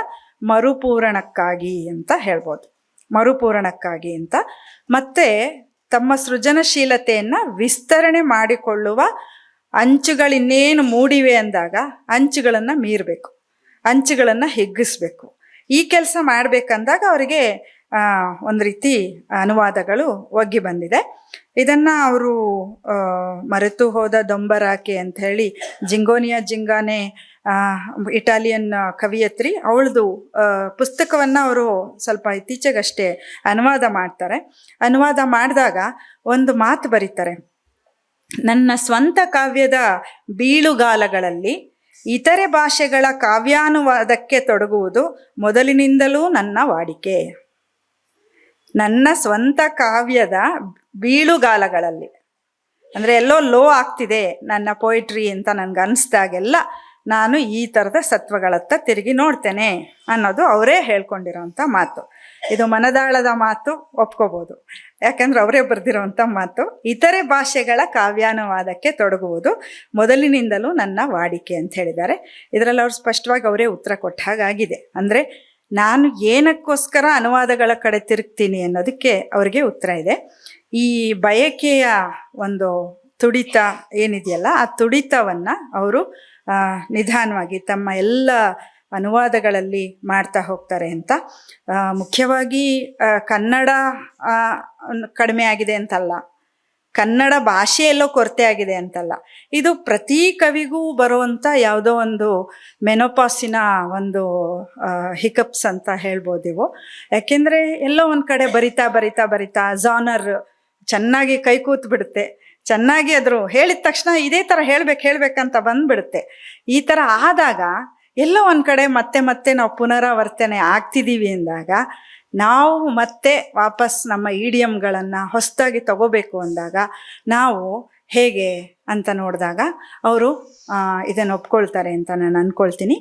ಮರುಪೂರಣಕ್ಕಾಗಿ ಅಂತ ಹೇಳ್ಬೋದು. ಮರುಪೂರಣಕ್ಕಾಗಿ ಅಂತ, ಮತ್ತು ತಮ್ಮ ಸೃಜನಶೀಲತೆಯನ್ನು ವಿಸ್ತರಣೆ ಮಾಡಿಕೊಳ್ಳುವ ಅಂಚುಗಳಿನ್ನೇನು ಮೂಡಿವೆ ಅಂದಾಗ ಅಂಚುಗಳನ್ನು ಮೀರಬೇಕು, ಅಂಚುಗಳನ್ನು ಹಿಗ್ಗಿಸ್ಬೇಕು. ಈ ಕೆಲಸ ಮಾಡಬೇಕಂದಾಗ ಅವರಿಗೆ ಒಂದು ರೀತಿ ಅನುವಾದಗಳು ಒಗ್ಗಿ ಬಂದಿದೆ. ಇದನ್ನು ಅವರು ಮರೆತು ಹೋದ ದೊಂಬರಾಕೆ ಅಂತ ಹೇಳಿ ಜಿಂಗೋನಿಯಾ ಜಿಂಗಾನೆ ಇಟಾಲಿಯನ್ ಕವಿಯತ್ರಿ, ಅವಳದು ಪುಸ್ತಕವನ್ನು ಅವರು ಸ್ವಲ್ಪ ಇತ್ತೀಚೆಗಷ್ಟೇ ಅನುವಾದ ಮಾಡ್ತಾರೆ. ಅನುವಾದ ಮಾಡಿದಾಗ ಒಂದು ಮಾತು ಬರೀತಾರೆ, ನನ್ನ ಸ್ವಂತ ಕಾವ್ಯದ ಬೀಳುಗಾಲಗಳಲ್ಲಿ ಇತರೆ ಭಾಷೆಗಳ ಕಾವ್ಯಾನುವಾದಕ್ಕೆ ತೊಡಗುವುದು ಮೊದಲಿನಿಂದಲೂ ನನ್ನ ವಾಡಿಕೆ. ನನ್ನ ಸ್ವಂತ ಕಾವ್ಯದ ಬೀಳುಗಾಲಗಳಲ್ಲಿ, ಅಂದರೆ ಎಲ್ಲೋ ಲೋ ಆಗ್ತಿದೆ ನನ್ನ ಪೊಯಿಟ್ರಿ ಅಂತ ನನಗೆ ಅನಿಸ್ದಾಗೆಲ್ಲ ನಾನು ಈ ಥರದ ಸತ್ವಗಳತ್ತ ತಿರುಗಿ ನೋಡ್ತೇನೆ ಅನ್ನೋದು ಅವರೇ ಹೇಳ್ಕೊಂಡಿರೋವಂಥ ಮಾತು. ಇದು ಮನದಾಳದ ಮಾತು, ಒಪ್ಕೋಬೋದು, ಯಾಕಂದ್ರೆ ಅವರೇ ಬರೆದಿರೋವಂಥ ಮಾತು. ಇತರೆ ಭಾಷೆಗಳ ಕಾವ್ಯಾನುವಾದಕ್ಕೆ ತೊಡಗುವುದು ಮೊದಲಿನಿಂದಲೂ ನನ್ನ ವಾಡಿಕೆ ಅಂತ ಹೇಳಿದ್ದಾರೆ. ಇದರಲ್ಲಿ ಅವ್ರು ಸ್ಪಷ್ಟವಾಗಿ ಅವರೇ ಉತ್ತರ ಕೊಟ್ಟ ಹಾಗಾಗಿದೆ. ಅಂದರೆ ನಾನು ಏನಕ್ಕೋಸ್ಕರ ಅನುವಾದಗಳ ಕಡೆ ತಿರುಗ್ತೀನಿ ಅನ್ನೋದಕ್ಕೆ ಅವರಿಗೆ ಉತ್ತರ ಇದೆ. ಈ ಬಯಕೆಯ ಒಂದು ತುಡಿತ ಏನಿದೆಯಲ್ಲ, ಆ ತುಡಿತವನ್ನು ಅವರು ನಿಧಾನವಾಗಿ ತಮ್ಮ ಎಲ್ಲ ಅನುವಾದಗಳಲ್ಲಿ ಮಾಡ್ತಾ ಹೋಗ್ತಾರೆ ಅಂತ. ಮುಖ್ಯವಾಗಿ ಕನ್ನಡ ಕಡಿಮೆ ಆಗಿದೆ ಅಂತಲ್ಲ, ಕನ್ನಡ ಭಾಷೆಯಲ್ಲೋ ಕೊರತೆ ಆಗಿದೆ ಅಂತಲ್ಲ, ಇದು ಪ್ರತಿ ಕವಿಗೂ ಬರುವಂಥ ಯಾವುದೋ ಒಂದು ಮೆನೋಪಾಸಿನ ಒಂದು ಹಿಕಪ್ಸ್ ಅಂತ ಹೇಳ್ಬೋದಿವು. ಯಾಕೆಂದರೆ ಎಲ್ಲೋ ಒಂದು ಕಡೆ ಬರಿತಾ ಬರಿತಾ ಬರಿತಾ ಜಾನರ್ ಚೆನ್ನಾಗಿ ಕೈ ಕೂತು ಬಿಡುತ್ತೆ, ಚೆನ್ನಾಗಿ ಅದ್ರ ಹೇಳಿದ ತಕ್ಷಣ ಇದೇ ಥರ ಹೇಳ್ಬೇಕಂತ ಬಂದ್ಬಿಡುತ್ತೆ. ಈ ಥರ ಆದಾಗ ಎಲ್ಲೋ ಒಂದು ಕಡೆ ಮತ್ತೆ ನಾವು ಪುನರಾವರ್ತನೆ ಆಗ್ತಿದ್ದೀವಿ ಅಂದಾಗ, ನಾವು ಮತ್ತೆ ವಾಪಸ್ ನಮ್ಮ ಇಡಿಯಮ್ಗಳನ್ನು ಹೊಸದಾಗಿ ತಗೋಬೇಕು ಅಂದಾಗ ನಾವು ಹೇಗೆ ಅಂತ ನೋಡಿದಾಗ ಅವರು ಇದನ್ನು ಒಪ್ಕೊಳ್ತಾರೆ ಅಂತ ನಾನು ಅಂದ್ಕೊಳ್ತೀನಿ.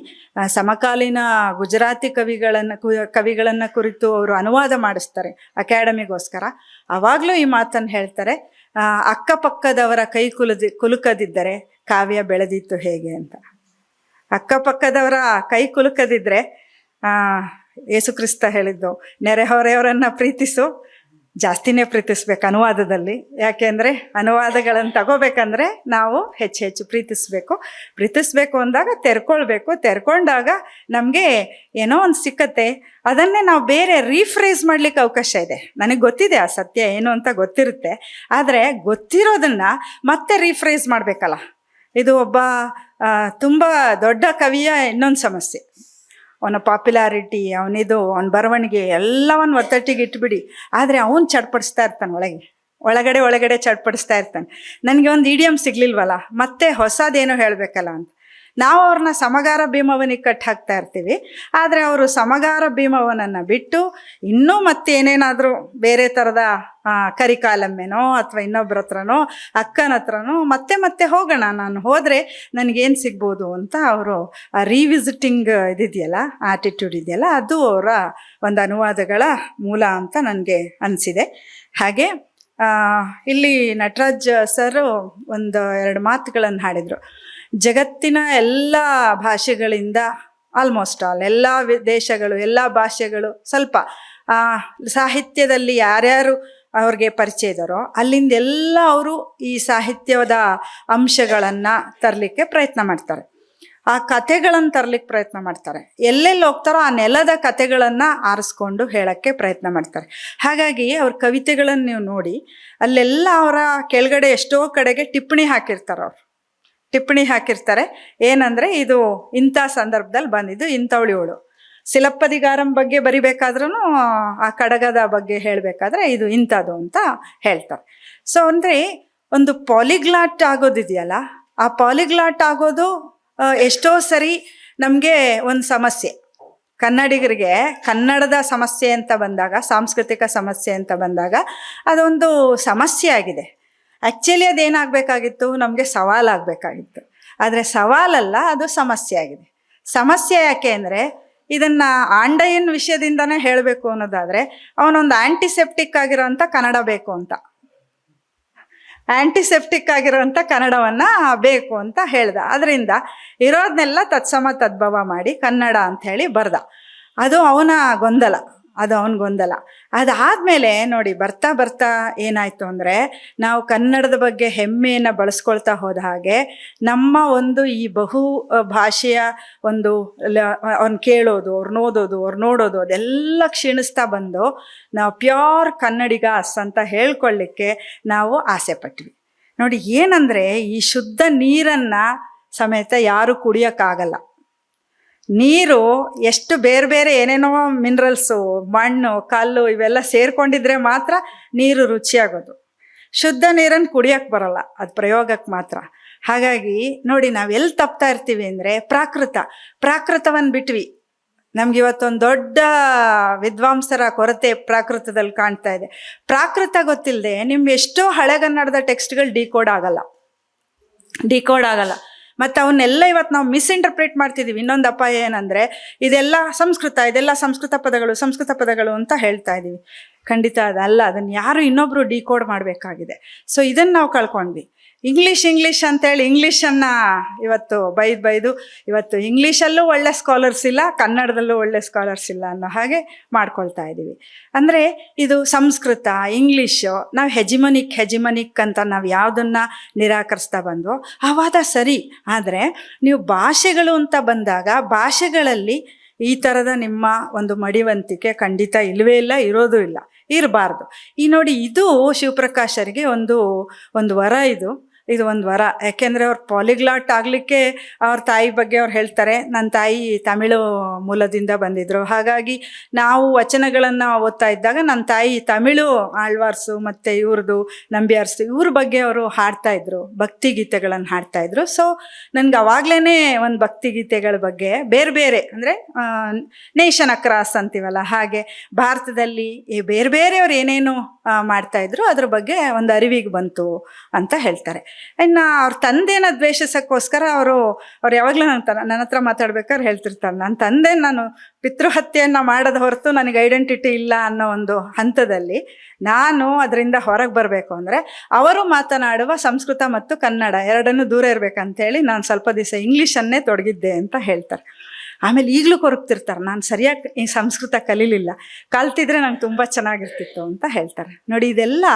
ಸಮಕಾಲೀನ ಗುಜರಾತಿ ಕವಿಗಳನ್ನು ಕುರಿತು ಅವರು ಅನುವಾದ ಮಾಡಿಸ್ತಾರೆ ಅಕಾಡೆಮಿಗೋಸ್ಕರ. ಆವಾಗಲೂ ಈ ಮಾತನ್ನು ಹೇಳ್ತಾರೆ, ಅಕ್ಕಪಕ್ಕದವರ ಕೈ ಕುಲುಕದಿದ್ದರೆ ಕಾವ್ಯ ಬೆಳೆದಿತ್ತು ಹೇಗೆ ಅಂತ. ಅಕ್ಕಪಕ್ಕದವರ ಕೈ ಕುಲುಕದಿದ್ದರೆ ಯೇಸುಕ್ರಿಸ್ತ ಹೇಳಿದ್ದು, ನೆರೆಹೊರೆಯವರನ್ನು ಪ್ರೀತಿಸು, ಜಾಸ್ತಿನೇ ಪ್ರೀತಿಸ್ಬೇಕು ಅನುವಾದದಲ್ಲಿ. ಯಾಕೆಂದರೆ ಅನುವಾದಗಳನ್ನು ತಗೋಬೇಕಂದ್ರೆ ನಾವು ಹೆಚ್ಚು ಪ್ರೀತಿಸ್ಬೇಕು ಅಂದಾಗ ತೆರ್ಕೊಂಡಾಗ ನಮಗೆ ಏನೋ ಒಂದು ಸಿಕ್ಕತ್ತೆ. ಅದನ್ನೇ ನಾವು ಬೇರೆ ರೀಫ್ರೇಸ್ ಮಾಡಲಿಕ್ಕೆ ಅವಕಾಶ ಇದೆ. ನನಗೆ ಗೊತ್ತಿದೆ ಆ ಸತ್ಯ ಏನು ಅಂತ ಗೊತ್ತಿರುತ್ತೆ, ಆದರೆ ಗೊತ್ತಿರೋದನ್ನು ಮತ್ತೆ ರೀಫ್ರೇಸ್ ಮಾಡಬೇಕಲ್ಲ. ಇದು ಒಬ್ಬ ತುಂಬ ದೊಡ್ಡ ಕವಿಯ ಇನ್ನೊಂದು ಸಮಸ್ಯೆ. ಅವನ ಪಾಪ್ಯುಲಾರಿಟಿ, ಅವನ ಬರವಣಿಗೆ ಎಲ್ಲವನ್ನು ಒತ್ತಟ್ಟಿಗೆ ಇಟ್ಬಿಡಿ, ಆದರೆ ಅವನು ಚಡ್ಪಡಿಸ್ತಾ ಇರ್ತಾನೆ, ಒಳಗಡೆ ಚಡ್ಪಡಿಸ್ತಾ ಇರ್ತಾನೆ. ನನಗೆ ಒಂದು ಇಡಿಯಮ್ ಸಿಗ್ಲಿಲ್ವಲ್ಲ, ಮತ್ತೆ ಹೊಸದೇನೋ ಹೇಳಬೇಕಲ್ಲ ಅಂತ ನಾವು ಅವ್ರನ್ನ ಸಮಗಾರ ಭೀಮವನಿಗೆ ಕಟ್ಟಿ ಹಾಕ್ತಾ ಇರ್ತೀವಿ. ಆದರೆ ಅವರು ಸಮಗಾರ ಭೀಮವನನ್ನು ಬಿಟ್ಟು ಇನ್ನೂ ಮತ್ತೇನೇನಾದರೂ ಬೇರೆ ಥರದ ಕರಿಕಾಲಮ್ಮೆನೋ ಅಥವಾ ಇನ್ನೊಬ್ಬರ ಹತ್ರನೋ ಅಕ್ಕನ ಹತ್ರನೋ ಮತ್ತೆ ಹೋಗೋಣ, ನಾನು ಹೋದರೆ ನನಗೇನು ಸಿಗ್ಬೋದು ಅಂತ ಅವರು ರೀವಿಸಿಟಿಂಗ್ ಇದಿದೆಯಲ್ಲ, ಆಟಿಟ್ಯೂಡ್ ಇದೆಯಲ್ಲ, ಅದು ಅವರ ಒಂದು ಅನುವಾದಗಳ ಮೂಲ ಅಂತ ನನಗೆ ಅನಿಸಿದೆ. ಹಾಗೆ ಇಲ್ಲಿ ನಟರಾಜ್ ಸರ್ ಒಂದು 2 ಮಾತುಗಳನ್ನು ಹಾಡಿದರು. ಜಗತ್ತಿನ ಎಲ್ಲ ಭಾಷೆಗಳಿಂದ ಆಲ್ಮೋಸ್ಟ್ ಆಲ್ ಎಲ್ಲ ದೇಶಗಳು, ಎಲ್ಲ ಭಾಷೆಗಳು ಸ್ವಲ್ಪ ಸಾಹಿತ್ಯದಲ್ಲಿ ಯಾರ್ಯಾರು ಅವ್ರಿಗೆ ಪರಿಚಯ ಇದ್ದಾರೋ ಅಲ್ಲಿಂದೆಲ್ಲ ಅವರು ಈ ಸಾಹಿತ್ಯದ ಅಂಶಗಳನ್ನು ತರಲಿಕ್ಕೆ ಪ್ರಯತ್ನ ಮಾಡ್ತಾರೆ, ಆ ಕಥೆಗಳನ್ನು ತರಲಿಕ್ಕೆ ಪ್ರಯತ್ನ ಮಾಡ್ತಾರೆ. ಎಲ್ಲೆಲ್ಲಿ ಹೋಗ್ತಾರೋ ಆ ನೆಲದ ಕಥೆಗಳನ್ನು ಆರಿಸ್ಕೊಂಡು ಹೇಳೋಕ್ಕೆ ಪ್ರಯತ್ನ ಮಾಡ್ತಾರೆ. ಹಾಗಾಗಿ ಅವ್ರ ಕವಿತೆಗಳನ್ನು ನೀವು ನೋಡಿ, ಅಲ್ಲೆಲ್ಲ ಅವರ ಕೆಳಗಡೆ ಎಷ್ಟೋ ಕಡೆಗೆ ಟಿಪ್ಪಣಿ ಹಾಕಿರ್ತಾರೆ. ಏನಂದರೆ ಇದು ಇಂಥ ಸಂದರ್ಭದಲ್ಲಿ ಬಂದಿದ್ದು ಇಂಥವಳಿವಳು. ಶಿಲಪ್ಪದಿಗಾರಂ ಬಗ್ಗೆ ಬರಿಬೇಕಾದ್ರೂ ಆ ಕಡಗದ ಬಗ್ಗೆ ಹೇಳಬೇಕಾದ್ರೆ ಇದು ಇಂಥದ್ದು ಅಂತ ಹೇಳ್ತಾರೆ. ಸೊ ಅಂದರೆ ಒಂದು ಪಾಲಿಗ್ಲಾಟ್ ಆಗೋದಿದೆಯಲ್ಲ, ಆ ಪಾಲಿಗ್ಲಾಟ್ ಆಗೋದು ಎಷ್ಟೋ ಸರಿ ನಮಗೆ ಒಂದು ಸಮಸ್ಯೆ. ಕನ್ನಡಿಗರಿಗೆ ಕನ್ನಡದ ಸಮಸ್ಯೆ ಅಂತ ಬಂದಾಗ, ಸಾಂಸ್ಕೃತಿಕ ಸಮಸ್ಯೆ ಅಂತ ಬಂದಾಗ ಅದೊಂದು ಸಮಸ್ಯೆ ಆಗಿದೆ. ಆ್ಯಕ್ಚುಲಿ ಅದೇನಾಗಬೇಕಾಗಿತ್ತು, ನಮಗೆ ಸವಾಲಾಗಬೇಕಾಗಿತ್ತು. ಆದರೆ ಸವಾಲಲ್ಲ, ಅದು ಸಮಸ್ಯೆ ಆಗಿದೆ. ಸಮಸ್ಯೆ ಯಾಕೆ ಅಂದರೆ, ಇದನ್ನು ಆಂಡಯ್ಯನ ವಿಷಯದಿಂದನೇ ಹೇಳಬೇಕು ಅನ್ನೋದಾದರೆ, ಅವನೊಂದು ಆ್ಯಂಟಿಸೆಪ್ಟಿಕ್ ಆಗಿರೋಂಥ ಕನ್ನಡ ಬೇಕು ಅಂತ, ಆ್ಯಂಟಿಸೆಪ್ಟಿಕ್ ಆಗಿರೋಂಥ ಕನ್ನಡವನ್ನು ಬೇಕು ಅಂತ ಹೇಳ್ದ. ಅದರಿಂದ ಇರೋದನ್ನೆಲ್ಲ ತತ್ಸಮ ತದ್ಭವ ಮಾಡಿ ಕನ್ನಡ ಅಂಥೇಳಿ ಬರ್ದ. ಅದು ಅವನ ಗೊಂದಲ, ಅದಾದಮೇಲೆ ನೋಡಿ, ಬರ್ತಾ ಬರ್ತಾ ಏನಾಯಿತು ಅಂದರೆ, ನಾವು ಕನ್ನಡದ ಬಗ್ಗೆ ಹೆಮ್ಮೆಯನ್ನು ಬಳಸ್ಕೊಳ್ತಾ ಹೋದ ಹಾಗೆ ನಮ್ಮ ಒಂದು ಈ ಬಹು ಭಾಷೆಯ ಒಂದು ಅವ್ನು ಕೇಳೋದು, ಅವ್ರು ಓದೋದು, ಅವ್ರು ನೋಡೋದು ಅದೆಲ್ಲ ಕ್ಷೀಣಿಸ್ತಾ ಬಂದು ನಾವು ಪ್ಯೂರ್ ಕನ್ನಡಿಗಾಸ್ ಅಂತ ಹೇಳ್ಕೊಳ್ಳಿಕ್ಕೆ ನಾವು ಆಸೆ ಪಟ್ವಿ. ನೋಡಿ, ಏನಂದರೆ ಈ ಶುದ್ಧ ನೀರನ್ನು ಸಮೇತ ಯಾರು ಕುಡಿಯೋಕ್ಕಾಗಲ್ಲ. ನೀರು ಎಷ್ಟು ಬೇರೆ ಬೇರೆ ಏನೇನೋ ಮಿನರಲ್ಸು, ಮಣ್ಣು, ಕಲ್ಲು ಇವೆಲ್ಲ ಸೇರಿಕೊಂಡಿದ್ರೆ ಮಾತ್ರ ನೀರು ರುಚಿಯಾಗೋದು. ಶುದ್ಧ ನೀರನ್ನು ಕುಡಿಯೋಕ್ಕೆ ಬರಲ್ಲ, ಅದು ಪ್ರಯೋಗಕ್ಕೆ ಮಾತ್ರ. ಹಾಗಾಗಿ ನೋಡಿ, ನಾವೆಲ್ಲಿ ತಪ್ತಾ ಇರ್ತೀವಿ ಅಂದರೆ, ಪ್ರಾಕೃತವನ್ನು ಬಿಟ್ವಿ. ನಮಗಿವತ್ತೊಂದು ದೊಡ್ಡ ವಿದ್ವಾಂಸರ ಕೊರತೆ ಪ್ರಾಕೃತದಲ್ಲಿ ಕಾಣ್ತಾ ಇದೆ. ಪ್ರಾಕೃತ ಗೊತ್ತಿಲ್ಲದೆ ನಿಮ್ಮ ಎಷ್ಟೋ ಹಳೆಗನ್ನಡದ ಟೆಕ್ಸ್ಟ್ಗಳು ಡಿಕೋಡ್ ಆಗಲ್ಲ. ಮತ್ತು ಅವನ್ನೆಲ್ಲ ಇವತ್ತು ನಾವು ಮಿಸ್ಇಂಟರ್ಪ್ರೇಟ್ ಮಾಡ್ತಿದ್ದೀವಿ. ಇನ್ನೊಂದು ಅಪಾಯ ಏನಂದರೆ, ಇದೆಲ್ಲ ಸಂಸ್ಕೃತ ಪದಗಳು ಅಂತ ಹೇಳ್ತಾ ಇದ್ದೀವಿ. ಖಂಡಿತ ಅದಲ್ಲ, ಅದನ್ನು ಯಾರು ಇನ್ನೊಬ್ಬರು ಡಿಕೋಡ್ ಮಾಡಬೇಕಾಗಿದೆ. ಸೊ ಇದನ್ನು ನಾವು ಕಳ್ಕೊಂಡ್ವಿ. ಇಂಗ್ಲೀಷ್ ಅಂತೇಳಿ ಇಂಗ್ಲೀಷನ್ನು ಇವತ್ತು ಬೈದು ಇವತ್ತು ಇಂಗ್ಲೀಷಲ್ಲೂ ಒಳ್ಳೆ ಸ್ಕಾಲರ್ಸ್ ಇಲ್ಲ, ಕನ್ನಡದಲ್ಲೂ ಒಳ್ಳೆ ಸ್ಕಾಲರ್ಸ್ ಇಲ್ಲ ಅನ್ನೋ ಹಾಗೆ ಮಾಡ್ಕೊಳ್ತಾ ಇದ್ದೀವಿ. ಅಂದರೆ ಇದು ಸಂಸ್ಕೃತ, ಇಂಗ್ಲೀಷು, ನಾವು ಹೆಜಿಮನಿಕ್ ಅಂತ ನಾವು ಯಾವುದನ್ನು ನಿರಾಕರಿಸ್ತಾ ಬಂದೋ ಆ ವಾದ ಸರಿ. ಆದರೆ ನೀವು ಭಾಷೆಗಳು ಅಂತ ಬಂದಾಗ, ಭಾಷೆಗಳಲ್ಲಿ ಈ ಥರದ ನಿಮ್ಮ ಒಂದು ಮಡಿವಂತಿಕೆ ಖಂಡಿತ ಇಲ್ಲವೇ ಇಲ್ಲ, ಇರೋದು ಇಲ್ಲ, ಇರಬಾರ್ದು. ಈ ನೋಡಿ, ಇದು ಶಿವಪ್ರಕಾಶರಿಗೆ ಒಂದು ವರ. ಇದು ಒಂದು ವರ. ಯಾಕೆಂದರೆ ಅವ್ರು ಪಾಲಿಗ್ಲಾಟ್ ಆಗಲಿಕ್ಕೆ ಅವ್ರ ತಾಯಿ ಬಗ್ಗೆ ಅವ್ರು ಹೇಳ್ತಾರೆ, ನನ್ನ ತಾಯಿ ತಮಿಳು ಮೂಲದಿಂದ ಬಂದಿದ್ದರು. ಹಾಗಾಗಿ ನಾವು ವಚನಗಳನ್ನು ಓದ್ತಾ ಇದ್ದಾಗ ನನ್ನ ತಾಯಿ ತಮಿಳು ಆಳ್ವಾರ್ಸು ಮತ್ತು ಇವ್ರದ್ದು ನಂಬಿಯಾರ್ಸು ಇವ್ರ ಬಗ್ಗೆ ಅವರು ಹಾಡ್ತಾಯಿದ್ರು, ಭಕ್ತಿಗೀತೆಗಳನ್ನು ಹಾಡ್ತಾಯಿದ್ರು. ಸೊ ನನಗೆ ಅವಾಗಲೇ ಒಂದು ಭಕ್ತಿಗೀತೆಗಳ ಬಗ್ಗೆ ಬೇರೆ ಬೇರೆ, ಅಂದರೆ ನೇಷನ್ ಅಕ್ರಾಸ್ ಅಂತೀವಲ್ಲ ಹಾಗೆ, ಭಾರತದಲ್ಲಿ ಬೇರೆ ಬೇರೆಯವ್ರು ಏನೇನು ಮಾಡ್ತಾಯಿದ್ರು ಅದ್ರ ಬಗ್ಗೆ ಒಂದು ಅರಿವಿಗೆ ಬಂತು ಅಂತ ಹೇಳ್ತಾರೆ. ಇನ್ನು ಅವ್ರ ತಂದೆನ ದ್ವೇಷಿಸೋಕ್ಕೋಸ್ಕರ ಅವರು ಯಾವಾಗಲೂ ನನ್ನ ಹತ್ರ ಮಾತಾಡ್ಬೇಕಾದ್ರೆ ಹೇಳ್ತಿರ್ತಾರೆ, ನನ್ನ ತಂದೆ ನಾನು ಪಿತೃಹತ್ಯೆಯನ್ನು ಮಾಡೋದು ಹೊರತು ನನಗೆ ಐಡೆಂಟಿಟಿ ಇಲ್ಲ ಅನ್ನೋ ಒಂದು ಹಂತದಲ್ಲಿ ನಾನು ಅದರಿಂದ ಹೊರಗೆ ಬರಬೇಕು ಅಂದರೆ ಅವರು ಮಾತನಾಡುವ ಸಂಸ್ಕೃತ ಮತ್ತು ಕನ್ನಡ ಎರಡನ್ನೂ ದೂರ ಇರಬೇಕಂತೇಳಿ ನಾನು ಸ್ವಲ್ಪ ದಿವಸ ಇಂಗ್ಲೀಷನ್ನೇ ತೊಡಗಿದ್ದೆ ಅಂತ ಹೇಳ್ತಾರೆ. ಆಮೇಲೆ ಈಗಲೂ ಕೊರಗ್ತಿರ್ತಾರೆ, ನಾನು ಸರಿಯಾಗಿ ಈ ಸಂಸ್ಕೃತ ಕಲ್ತಿದ್ರೆ ನಂಗೆ ತುಂಬ ಚೆನ್ನಾಗಿರ್ತಿತ್ತು ಅಂತ ಹೇಳ್ತಾರೆ. ನೋಡಿ, ಇದೆಲ್ಲ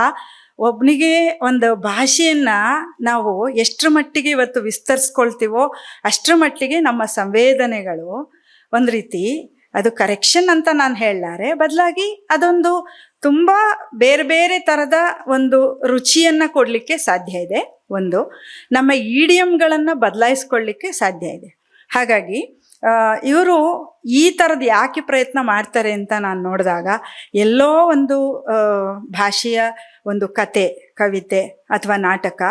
ಒಬ್ಬನಿಗೆ ಒಂದು ಭಾಷೆಯನ್ನು ನಾವು ಎಷ್ಟರ ಮಟ್ಟಿಗೆ ಇವತ್ತು ವಿಸ್ತರಿಸ್ಕೊಳ್ತೀವೋ ಅಷ್ಟರ ಮಟ್ಟಿಗೆ ನಮ್ಮ ಸಂವೇದನೆಗಳು ಒಂದು ರೀತಿ ಅದು ಕರೆಕ್ಷನ್ ಅಂತ ನಾನು ಹೇಳಲಾರೆ, ಬದಲಾಗಿ ಅದೊಂದು ತುಂಬ ಬೇರೆ ಬೇರೆ ಥರದ ಒಂದು ರುಚಿಯನ್ನು ಕೊಡಲಿಕ್ಕೆ ಸಾಧ್ಯ ಇದೆ. ಒಂದು ನಮ್ಮ ಈಡಿಯಮ್ಗಳನ್ನು ಬದಲಾಯಿಸ್ಕೊಳ್ಳಿಕ್ಕೆ ಸಾಧ್ಯ ಇದೆ. ಹಾಗಾಗಿ ಇವರು ಈ ಥರದ್ದು ಯಾಕೆ ಪ್ರಯತ್ನ ಮಾಡ್ತಾರೆ ಅಂತ ನಾನು ನೋಡಿದಾಗ, ಎಲ್ಲೋ ಒಂದು ಭಾಷೆಯ ಒಂದು ಕತೆ, ಕವಿತೆ ಅಥವಾ ನಾಟಕ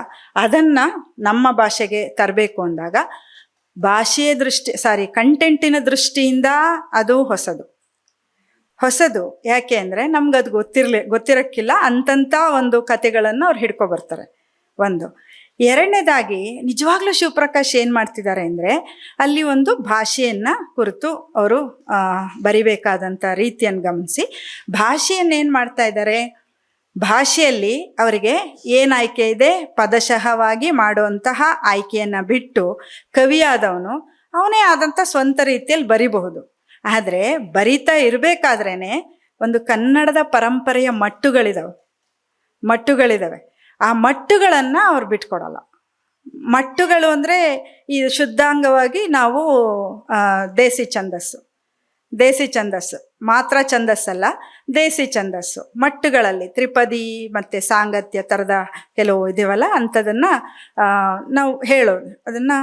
ಅದನ್ನು ನಮ್ಮ ಭಾಷೆಗೆ ತರಬೇಕು ಅಂದಾಗ ಕಂಟೆಂಟಿನ ದೃಷ್ಟಿಯಿಂದ ಅದು ಹೊಸದು. ಯಾಕೆ ಅಂದರೆ ನಮ್ಗೆ ಅದು ಗೊತ್ತಿರೋಕ್ಕಿಲ್ಲ ಅಂತಂಥ ಒಂದು ಕತೆಗಳನ್ನು ಅವ್ರು ಹಿಡ್ಕೊಬರ್ತಾರೆ. ಒಂದು ಎರಡನೇದಾಗಿ ನಿಜವಾಗ್ಲೂ ಶಿವಪ್ರಕಾಶ್ ಏನು ಮಾಡ್ತಿದ್ದಾರೆ ಅಂದರೆ, ಅಲ್ಲಿ ಒಂದು ಭಾಷೆಯನ್ನು ಕುರಿತು ಅವರು ಬರಿಬೇಕಾದಂಥ ರೀತಿಯನ್ನು ಗಮನಿಸಿ ಭಾಷೆಯನ್ನು ಏನು ಮಾಡ್ತಾ ಇದ್ದಾರೆ, ಭಾಷೆಯಲ್ಲಿ ಅವರಿಗೆ ಏನು ಆಯ್ಕೆ ಇದೆ ಪದಶಃವಾಗಿ ಮಾಡುವಂತಹ ಆಯ್ಕೆಯನ್ನು ಬಿಟ್ಟು ಕವಿಯಾದವನು ಅವನೇ ಆದಂಥ ಸ್ವಂತ ರೀತಿಯಲ್ಲಿ ಬರಿಬಹುದು. ಆದರೆ ಬರಿತಾ ಇರಬೇಕಾದ್ರೇ ಒಂದು ಕನ್ನಡದ ಪರಂಪರೆಯ ಮಟ್ಟುಗಳಿದ್ದಾವೆ. ಆ ಮಟ್ಟುಗಳನ್ನು ಅವ್ರು ಬಿಟ್ಕೊಡಲ್ಲ. ಮಟ್ಟುಗಳು ಅಂದರೆ ಈ ಶುದ್ಧಾಂಗವಾಗಿ ನಾವು ದೇಸಿ ಛಂದಸ್ಸು ಮಾತ್ರ ಛಂದಸ್ಸಲ್ಲ, ದೇಸಿ ಛಂದಸ್ಸು ಮಟ್ಟುಗಳಲ್ಲಿ ತ್ರಿಪದಿ ಮತ್ತು ಸಾಂಗತ್ಯ ಥರದ ಕೆಲವು ಇದೆವಲ್ಲ, ಅಂಥದನ್ನು ನಾವು ಹೇಳೋದು, ಅದನ್ನು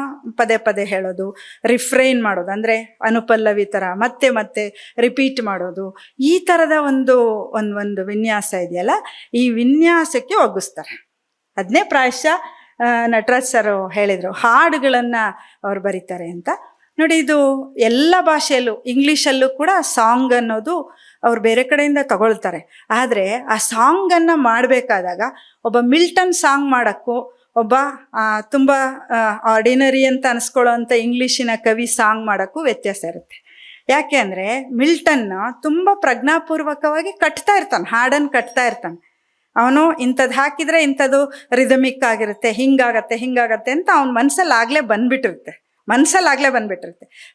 ಪದೇ ಹೇಳೋದು, ರಿಫ್ರೈನ್ ಮಾಡೋದು, ಅಂದರೆ ಅನುಪಲ್ಲವಿ ಥರ ಮತ್ತೆ ರಿಪೀಟ್ ಮಾಡೋದು, ಈ ಥರದ ಒಂದು ವಿನ್ಯಾಸ ಇದೆಯಲ್ಲ, ಈ ವಿನ್ಯಾಸಕ್ಕೆ ಒಗ್ಗಿಸ್ತಾರೆ. ಅದನ್ನೇ ಪ್ರಾಯಶಃ ನಟರಾಜ್ ಸರ್ ಹೇಳಿದರು, ಹಾಡುಗಳನ್ನು ಅವ್ರು ಬರೀತಾರೆ ಅಂತ. ನೋಡಿ, ಇದು ಎಲ್ಲ ಭಾಷೆಯಲ್ಲೂ, ಇಂಗ್ಲೀಷಲ್ಲೂ ಕೂಡ ಸಾಂಗ್ ಅನ್ನೋದು ಅವ್ರು ಬೇರೆ ಕಡೆಯಿಂದ ತಗೊಳ್ತಾರೆ. ಆದರೆ ಆ ಸಾಂಗನ್ನು ಮಾಡಬೇಕಾದಾಗ ಒಬ್ಬ ಮಿಲ್ಟನ್ ಸಾಂಗ್ ಮಾಡೋಕ್ಕೂ ಒಬ್ಬ ತುಂಬ ಆರ್ಡಿನರಿ ಅಂತ ಅನಿಸ್ಕೊಳ್ಳೋವಂಥ ಇಂಗ್ಲೀಷಿನ ಕವಿ ಸಾಂಗ್ ಮಾಡೋಕ್ಕೂ ವ್ಯತ್ಯಾಸ ಇರುತ್ತೆ. ಯಾಕೆ ಅಂದರೆ ಮಿಲ್ಟನ್ ತುಂಬ ಪ್ರಜ್ಞಾಪೂರ್ವಕವಾಗಿ ಕಟ್ತಾ ಇರ್ತಾನೆ, ಹಾಡನ್ನು ಕಟ್ತಾ ಇರ್ತಾನೆ. ಅವನು ಇಂಥದ್ದು ಹಾಕಿದರೆ ಇಂಥದ್ದು ರಿದಮಿಕ್ ಆಗಿರುತ್ತೆ, ಹಿಂಗಾಗತ್ತೆ ಅಂತ ಅವನ ಮನಸ್ಸಲ್ಲಾಗಲೇ ಬಂದ್ಬಿಟ್ಟಿರುತ್ತೆ.